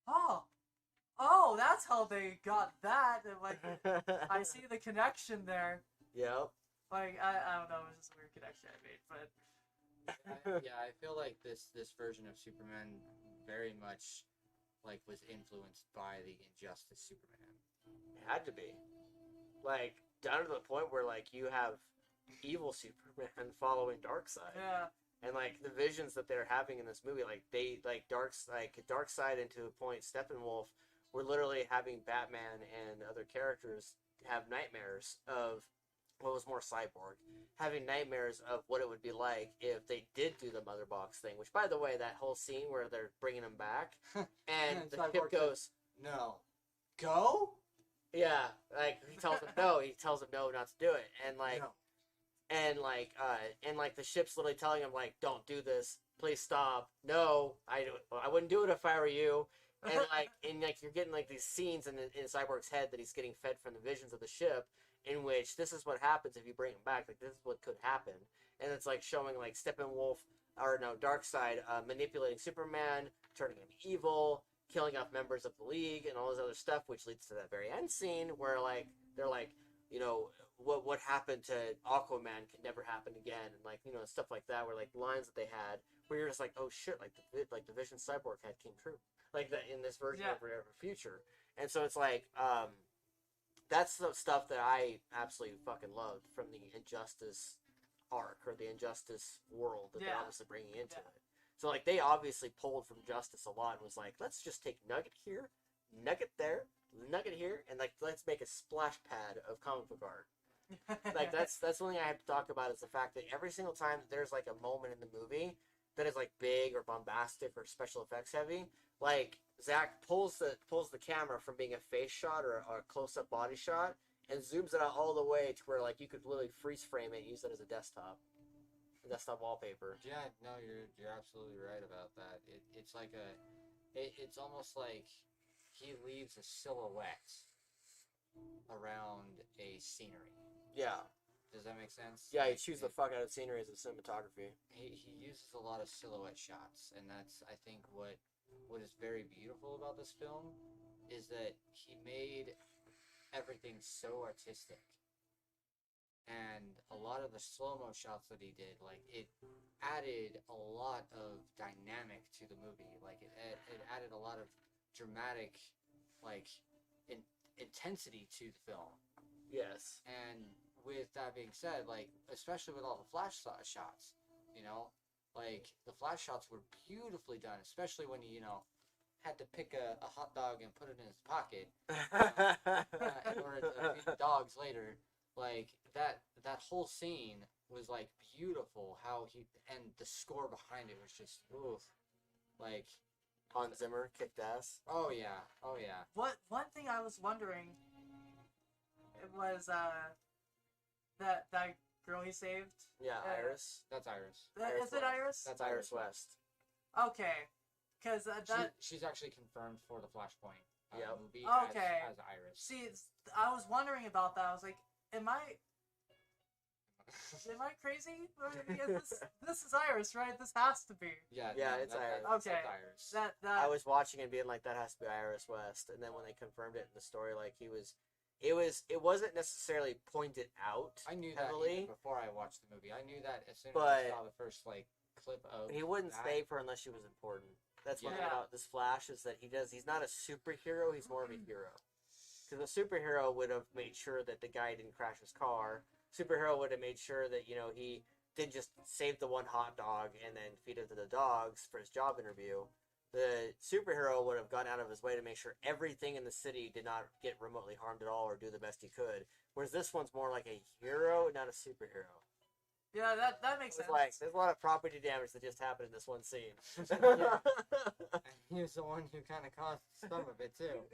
oh, that's how they got that. And, like, I see the connection there. Yep. Like, I don't know, it was just a weird connection I made, but... I feel like this version of Superman very much, like, was influenced by the Injustice Superman. It had to be. Like, down to the point where, like, you have evil Superman following Darkseid. Yeah. And, like, the visions that they're having in this movie, like, Darkseid, and to a point, Steppenwolf, were literally having Batman and other characters have nightmares of what was more Cyborg, having nightmares of what it would be like if they did do the Motherbox thing, which, by the way, that whole scene where they're bringing him back, and the Cyborg ship goes, no. Go? yeah, like, he tells him no not to do it, and, like, No. and the ship's literally telling him, like, don't do this, please stop, no, I wouldn't do it if I were you, and, like, you're getting, like, these scenes in Cyborg's head that he's getting fed from the visions of the ship, in which this is what happens if you bring him back, like, this is what could happen, and it's, like, showing, like, Darkseid, manipulating Superman, turning him evil, killing off members of the League, and all this other stuff, which leads to that very end scene, where, like, they're like, you know, what happened to Aquaman can never happen again, and, like, you know, stuff like that, where, like, lines that they had, where you're just like, oh shit, like the vision Cyborg had came true, like that in this version of our future, and so it's like, that's the stuff that I absolutely fucking loved from the Injustice arc, or the Injustice world that they're obviously bringing into it. So, like, they obviously pulled from Justice a lot and was like, let's just take Nugget here, Nugget there, Nugget here, and, like, let's make a splash pad of comic book art. Like, that's one thing I have to talk about, is the fact that every single time that there's, like, a moment in the movie that is, like, big or bombastic or special effects heavy, like, Zach pulls the camera from being a face shot or a close-up body shot and zooms it out all the way to where, like, you could literally freeze frame it and use it as a desktop wallpaper. Yeah, no, you're absolutely right about that. It's like it's almost like he leaves a silhouette around a scenery. Yeah. Does that make sense? Yeah, he chews the fuck out of scenery as a cinematography. He uses a lot of silhouette shots, and that's, I think, what is very beautiful about this film, is that he made everything so artistic. And a lot of the slow-mo shots that he did, like, it added a lot of dynamic to the movie. Like, it added a lot of dramatic, like, intensity to the film. Yes. And with that being said, like, especially with all the flash shots, you know, like, the flash shots were beautifully done, especially when you know, had to pick a hot dog and put it in his pocket in order to feed the dogs later. Like, that whole scene was, like, beautiful, how and the score behind it was just, oof. Like, Hans Zimmer kicked ass. oh yeah. One thing I was wondering, it was, that girl he saved? Yeah, Iris. That's Iris. Is it Iris? That's Iris West. Okay. Because she's actually confirmed for the Flashpoint movie okay. as Iris. See, I was wondering about that. I was like, am I crazy? This is Iris, right? This has to be. Yeah, it's Iris. Okay. That's Iris. That I was watching and being like, that has to be Iris West, and then when they confirmed it in the story, like, it wasn't necessarily pointed out. I knew heavily, that even before I watched the movie. I knew that as soon as but I saw the first, like, clip of. He wouldn't that. stay for unless she was important. That's one thing about this Flash, is that he's not a superhero, he's more of a hero. Because a superhero would have made sure that the guy didn't crash his car. Superhero would have made sure that, you know, he didn't just save the one hot dog and then feed it to the dogs for his job interview. The superhero would have gone out of his way to make sure everything in the city did not get remotely harmed at all or do the best he could. Whereas this one's more like a hero, not a superhero. Yeah, that makes sense. Like, there's a lot of property damage that just happened in this one scene. He was the one who kind of caused some of it too.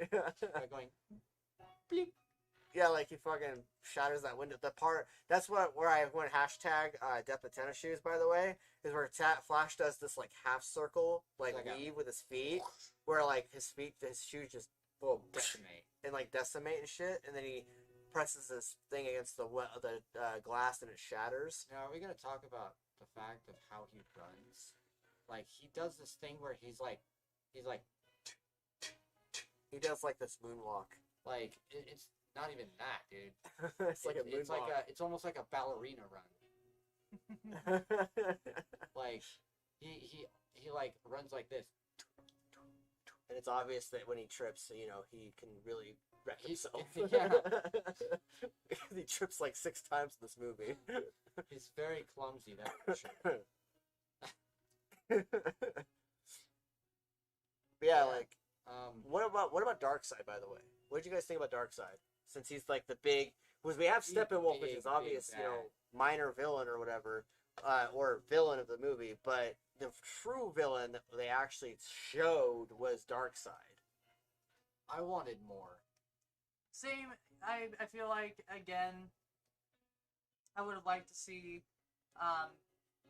By going, bleep. Yeah, like he fucking shatters that window. That's where I went hashtag Deathoftennisshoes, by the way, is where Flash does this like half circle like weave with his feet, where like his shoes just boom Decimate. and like decimate and shit, and then presses this thing against the glass and it shatters. Now, are we gonna talk about the fact of how he runs? Like, he does this thing where he's like, He does like this moonwalk. like it's not even that, dude. It's like a moonwalk. It's almost like a ballerina run. Like, he like runs like this. And it's obvious that when he trips, you know, he can really wreck himself. Yeah. He trips like 6 times in this movie. He's very clumsy, that's for sure. Yeah, like, What what about Darkseid, by the way? What did you guys think about Darkseid? Since he's like the big, because we have Steppenwolf, which is obvious, you know, minor villain or whatever, or villain of the movie, but the true villain that they actually showed was Darkseid. I wanted more. Same. I feel like, again, I would have liked to see,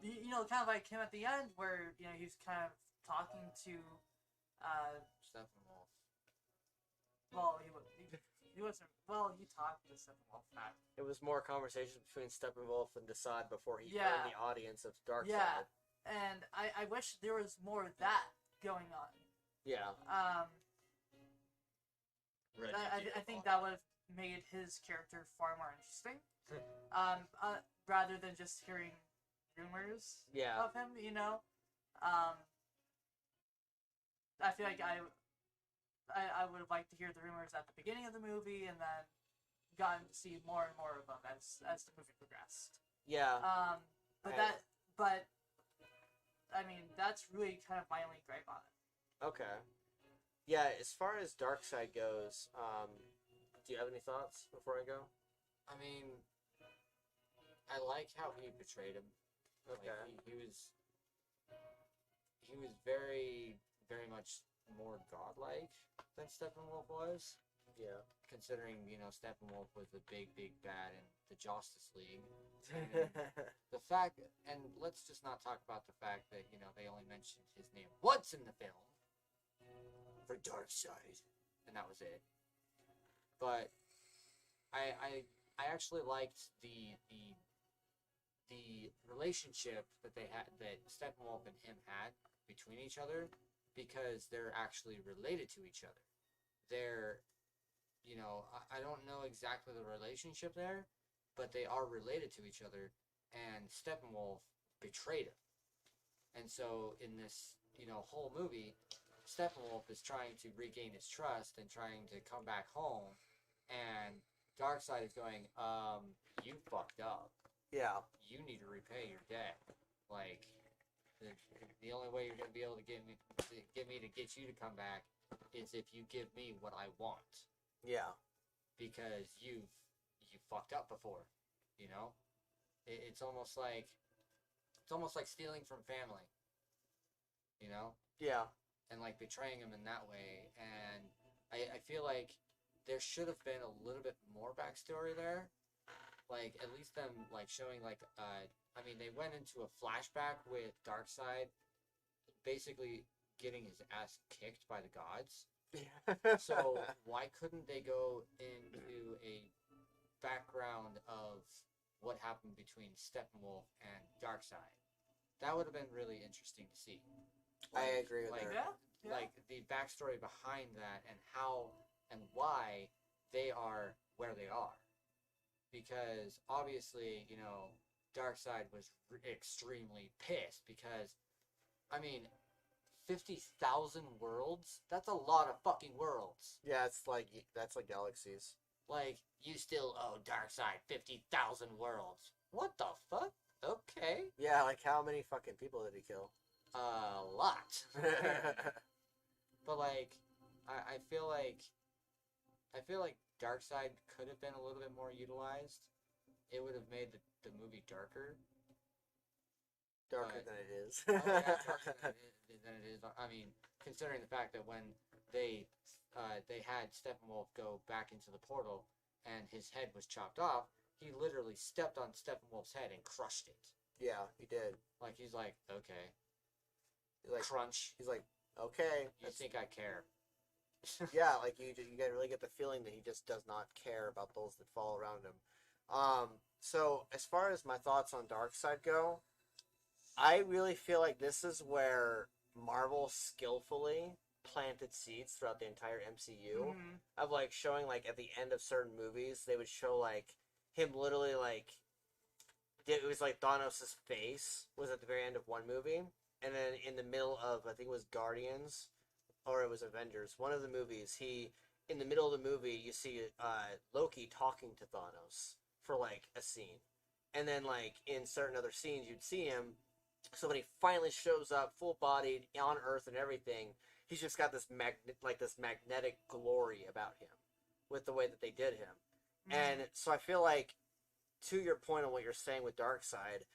you know, kind of like him at the end, where, you know, he was kind of talking to, Steppenwolf. well, he wasn't, well, he talked to Steppenwolf, not. It was more conversation between Steppenwolf and Deathstroke before he Yeah. turned the audience of Darkseid. Yeah, and I wish there was more of that going on. Yeah. I think that would have made his character far more interesting. Rather than just hearing rumors Yeah. of him, you know. I feel like I would have liked to hear the rumors at the beginning of the movie, and then gotten to see more and more of them as the movie progressed. Yeah. But I mean, that's really kind of my only gripe on it. Okay. Yeah, as far as Darkseid goes, do you have any thoughts before I go? I mean, I like how he betrayed him. Okay. Like, he was very, very much more godlike than Steppenwolf was. Yeah. Considering, you know, Steppenwolf was the big bad in the Justice League. And the fact, and let's just not talk about the fact that, you know, they only mentioned his name once in the film for Darkseid, and that was it. But I actually liked the relationship that they had, that Steppenwolf and him had between each other, because they're actually related to each other. They're, you know, I don't know exactly the relationship there, but they are related to each other, and Steppenwolf betrayed him. And so in this, you know, whole movie, Steppenwolf is trying to regain his trust and trying to come back home, and Darkseid is going, you fucked up. Yeah. You need to repay your debt. Like, the only way you're gonna be able to get me to get you to come back is if you give me what I want. Yeah. Because you fucked up before, you know. It's almost like stealing from family, you know. Yeah. And like betraying him in that way. And I feel like there should have been a little bit more backstory there. Like, at least them, like, showing, like, I mean, they went into a flashback with Darkseid basically getting his ass kicked by the gods. So why couldn't they go into a background of what happened between Steppenwolf and Darkseid? That would have been really interesting to see. I agree with like, that. Yeah. Like, the backstory behind that and how and why they are where they are. Because, obviously, you know, Darkseid was extremely pissed because, I mean, 50,000 worlds? That's a lot of fucking worlds. Yeah, that's like galaxies. Like, you still owe Darkseid 50,000 worlds. What the fuck? Okay. Yeah, like how many fucking people did he kill? A lot. But, like, I feel like Darkseid could have been a little bit more utilized. It would have made the movie darker. Darker than it is. Oh, yeah, darker than it is. I mean, considering the fact that when they had Steppenwolf go back into the portal and his head was chopped off, he literally stepped on Steppenwolf's head and crushed it. Yeah, he did. Like, he's like, okay. He's like, Crunch. He's like, okay. You think I care? Yeah, like you really get the feeling that he just does not care about those that fall around him. So as far as my thoughts on Darkseid go, I really feel like this is where Marvel skillfully planted seeds throughout the entire MCU of like showing like at the end of certain movies they would show like him literally like it was like Thanos' face was at the very end of one movie, and then in the middle of I think it was Guardians or it was Avengers, one of the movies, he in the middle of the movie you see Loki talking to Thanos for like a scene, and then like in certain other scenes you'd see him. So when he finally shows up, full bodied on Earth and everything, he's just got this this magnetic glory about him, with the way that they did him, and so I feel like to your point on what you're saying with Darkseid,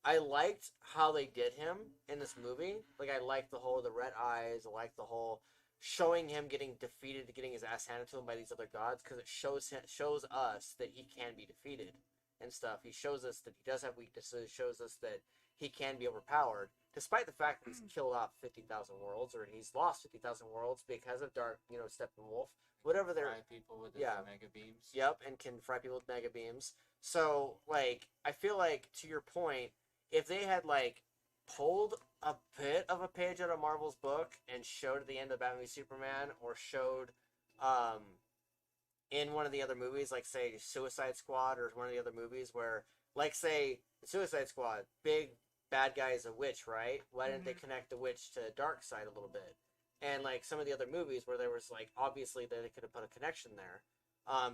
I liked how they did him in this movie. Like I liked the whole the red eyes. I liked the whole showing him getting defeated, getting his ass handed to him by these other gods, because it shows us that he can be defeated and stuff. He shows us that he does have weaknesses. Shows us that he can be overpowered, despite the fact that he's killed off 50,000 worlds or he's lost 50,000 worlds because of Steppenwolf, whatever they're Fry people with his mega beams. Yep, and can fry people with mega beams. So, like, I feel like, to your point, if they had, like, pulled a bit of a page out of Marvel's book and showed at the end of Batman v Superman, or showed, in one of the other movies, like, say, Suicide Squad, or one of the other movies where, like, say, Suicide Squad, big bad guy is a witch, right? Why didn't they connect the witch to Darkseid a little bit? And, like, some of the other movies where there was, like, obviously they could have put a connection there.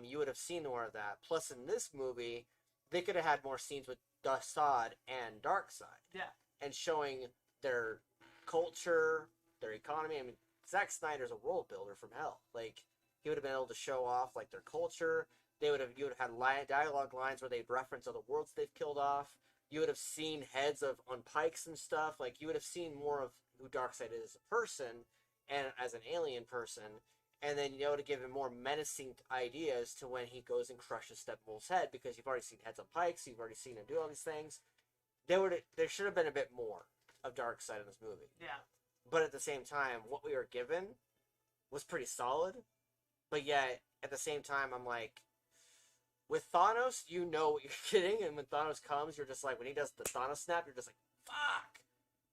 You would have seen more of that. Plus, in this movie, they could have had more scenes with Darkseid and Darkseid. Yeah. And showing their culture, their economy. I mean, Zack Snyder's a world builder from hell. Like, he would have been able to show off, like, their culture. You would have had dialogue lines where they'd reference other worlds they've killed off. You would have seen heads on pikes and stuff. Like, you would have seen more of who Darkseid is as a person and as an alien person. And then you know to give him more menacing ideas to when he goes and crushes Steppenwolf's head, because you've already seen heads on pikes, you've already seen him do all these things. There should have been a bit more of Darkseid in this movie. Yeah. But at the same time, what we were given was pretty solid. But yet, at the same time, I'm like, with Thanos, you know what you're getting, and when Thanos comes, you're just like, when he does the Thanos snap, you're just like, fuck!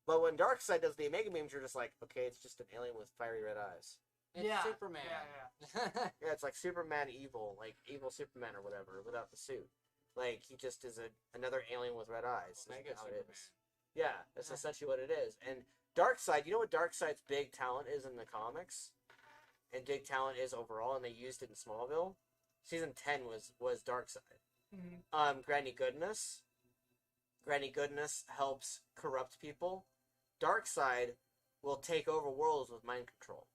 But when Darkseid does the Omega Beams, you're just like, okay, it's just an alien with fiery red eyes. It's Superman. Yeah. Yeah, it's like Superman evil, like evil Superman or whatever, without the suit. Like, he just is another alien with red eyes. Omega That's how Superman. it is. Yeah, that's essentially what it is. And Darkseid, you know what Darkseid's big talent is in the comics? And big talent is overall, and they used it in Smallville? Season 10 was Darkseid. Granny Goodness. Granny Goodness helps corrupt people. Darkseid will take over worlds with mind control.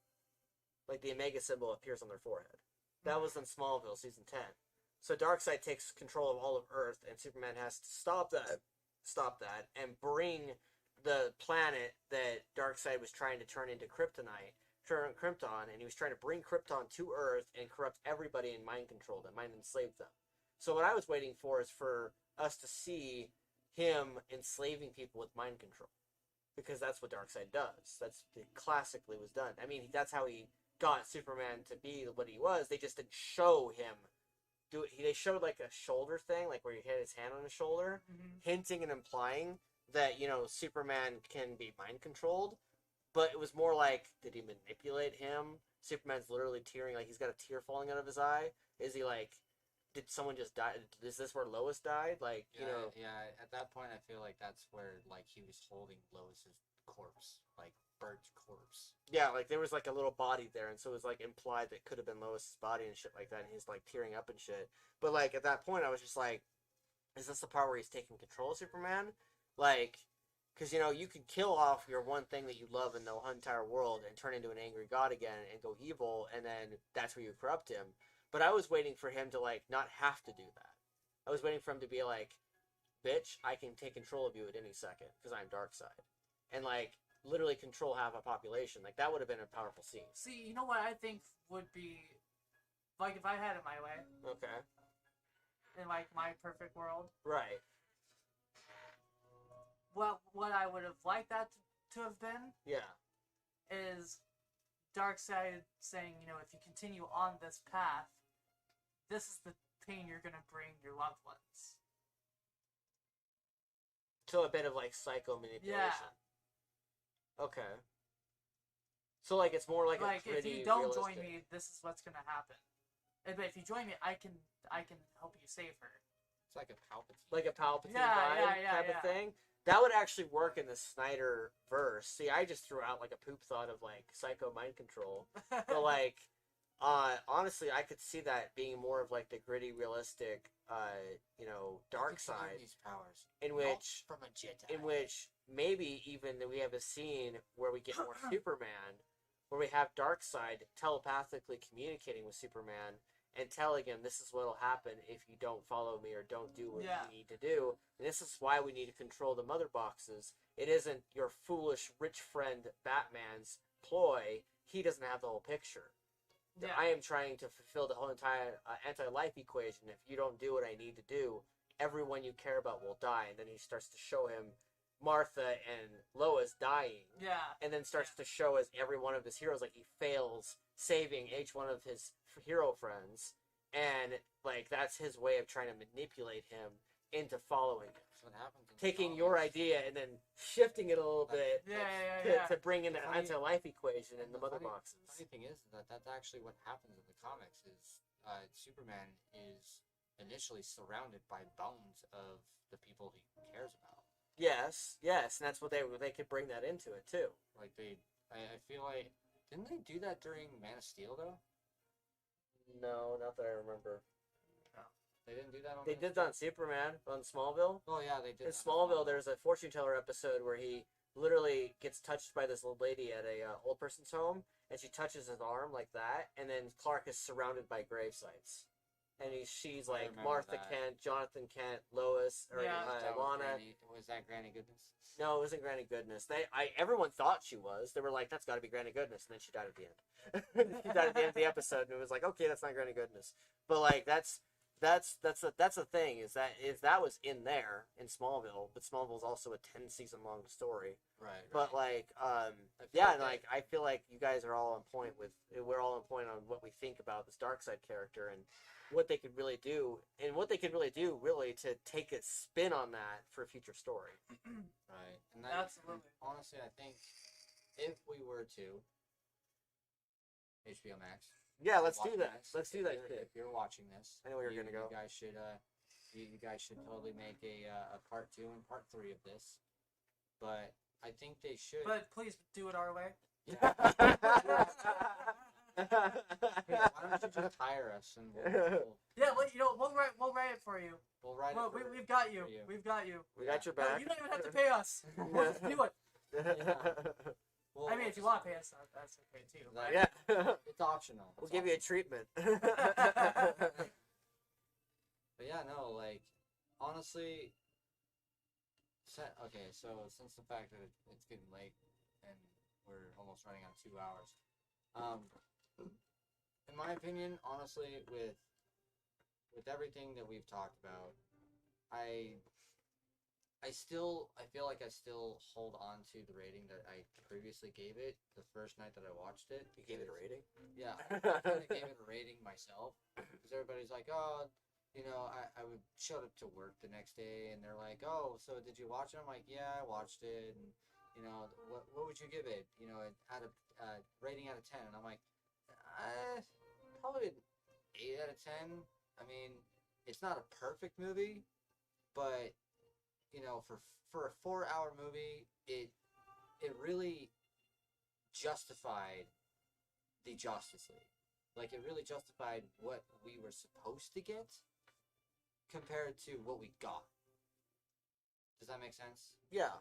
Like the Omega symbol appears on their forehead. That was in Smallville, season 10. So Darkseid takes control of all of Earth, and Superman has to stop that, and bring the planet that Darkseid was trying to turn into Krypton, and he was trying to bring Krypton to Earth and corrupt everybody and mind control them, mind enslave them. So what I was waiting for is for us to see him enslaving people with mind control, because that's what Darkseid does. That's classically was done. I mean, that's how he got Superman to be what he was. They just didn't show him do it. They showed like a shoulder thing, like where he had his hand on his shoulder, hinting and implying that Superman can be mind controlled. But it was more like, did he manipulate him? Superman's literally tearing, like he's got a tear falling out of his eye. Is he like, did someone just die? Is this where Lois died? Like, Yeah, at that point I feel like that's where like he was holding Lois's corpse, like Bert's corpse. Yeah, like there was like a little body there, and so it was like implied that it could have been Lois's body and shit like that, and he's like tearing up and shit. But like at that point I was just like, is this the part where he's taking control of Superman? Like, because you can kill off your one thing that you love in the entire world and turn into an angry god again and go evil, and then that's where you corrupt him. But I was waiting for him to like not have to do that. I was waiting for him to be like, bitch, I can take control of you at any second because I'm Darkseid, and like literally control half a population. Like that would have been a powerful scene. See, you know what I think would be, like, if I had it my way. Okay. In like my perfect world. Right. What I would have liked that to have been Yeah. is Darkseid saying, if you continue on this path, this is the pain you're gonna bring your loved ones. So a bit of like psycho manipulation. Yeah. Okay. So like it's more like a if gritty, you don't realistic. join me, this is what's gonna happen. But if you join me, I can help you save her. It's like a Palpatine. Like a Palpatine Yeah, type of thing. That would actually work in the Snyder verse. See, I just threw out like a poop thought of like psycho mind control. But like, honestly, I could see that being more of like the gritty, realistic, Darkseid. These powers, in which, from a Jedi. in which maybe even we have a scene where we get more Superman, where we have Darkseid telepathically communicating with Superman and telling him this is what'll happen if you don't follow me or don't do what you need to do. And this is why we need to control the mother boxes. It isn't your foolish rich friend Batman's ploy. He doesn't have the whole picture. Yeah. I am trying to fulfill the whole entire anti-life equation. If you don't do what I need to do, everyone you care about will die. And then he starts to show him Martha and Lois dying. Yeah. And then starts to show as every one of his heroes, like he fails saving each one of his hero friends. And like that's his way of trying to manipulate him into following him. That's what happens. Taking your idea and then shifting it a little bit to bring in the anti-life equation in the mother boxes. The funny thing is that that's actually what happens in the comics is Superman is initially surrounded by bones of the people he cares about. Yes, and that's what they could bring that into it too. Like I feel like, didn't they do that during Man of Steel though? No, not that I remember. No, they didn't do that on. They did that on Superman on Smallville. Oh yeah, they did. In Smallville, there's a fortune teller episode where he literally gets touched by this old lady at a old person's home, and she touches his arm like that, and then Clark is surrounded by grave sites. And she's like Martha Kent, Jonathan Kent, Lois, or Lana. Was that Granny Goodness? No, it wasn't Granny Goodness. Everyone thought she was. They were like, "That's got to be Granny Goodness," and then she died at the end. She died at the end of the episode, and it was like, "Okay, that's not Granny Goodness." But like, that's the thing is that was in there in Smallville, but Smallville's also a 10-season long story. Right. But like, I feel like you guys are all on point we're all on point on what we think about this Darkseid character and what they could really do, really to take a spin on that for a future story. Right. And absolutely. Honestly, I think if we were to HBO Max. Yeah, let's do that. Let's do that. If you're watching this, I know where you're gonna go. You guys should totally make a part 2 and part 3 of this. But I think they should. But please do it our way. Why don't you just hire us and we'll write it for you. We'll write it. We've got you. We've got you. We got your back. No, you don't even have to pay us. We'll just do it. Well, I mean, if you want to pay us, that's okay too. Yeah. It's optional. We'll give you a treatment. But yeah, no, like, honestly, okay, so since the fact that it's getting late and we're almost running on 2 hours, in my opinion, honestly, with everything that we've talked about, I feel like I still hold on to the rating that I previously gave it the first night that I watched it. You gave it a rating? Yeah, I kind of gave it a rating myself because everybody's like, oh, I would show up to work the next day and they're like, oh, so did you watch it? I'm like, yeah, I watched it, and what would you give it? Out of rating out of 10, and I'm like, probably an 8 out of 10. I mean, it's not a perfect movie, but for a 4-hour movie, it really justified the Justice League. Like, it really justified what we were supposed to get compared to what we got. Does that make sense? Yeah.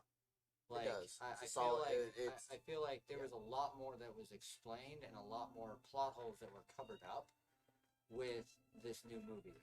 Like, it does. I feel like there was a lot more that was explained and a lot more plot holes that were covered up with this new movie.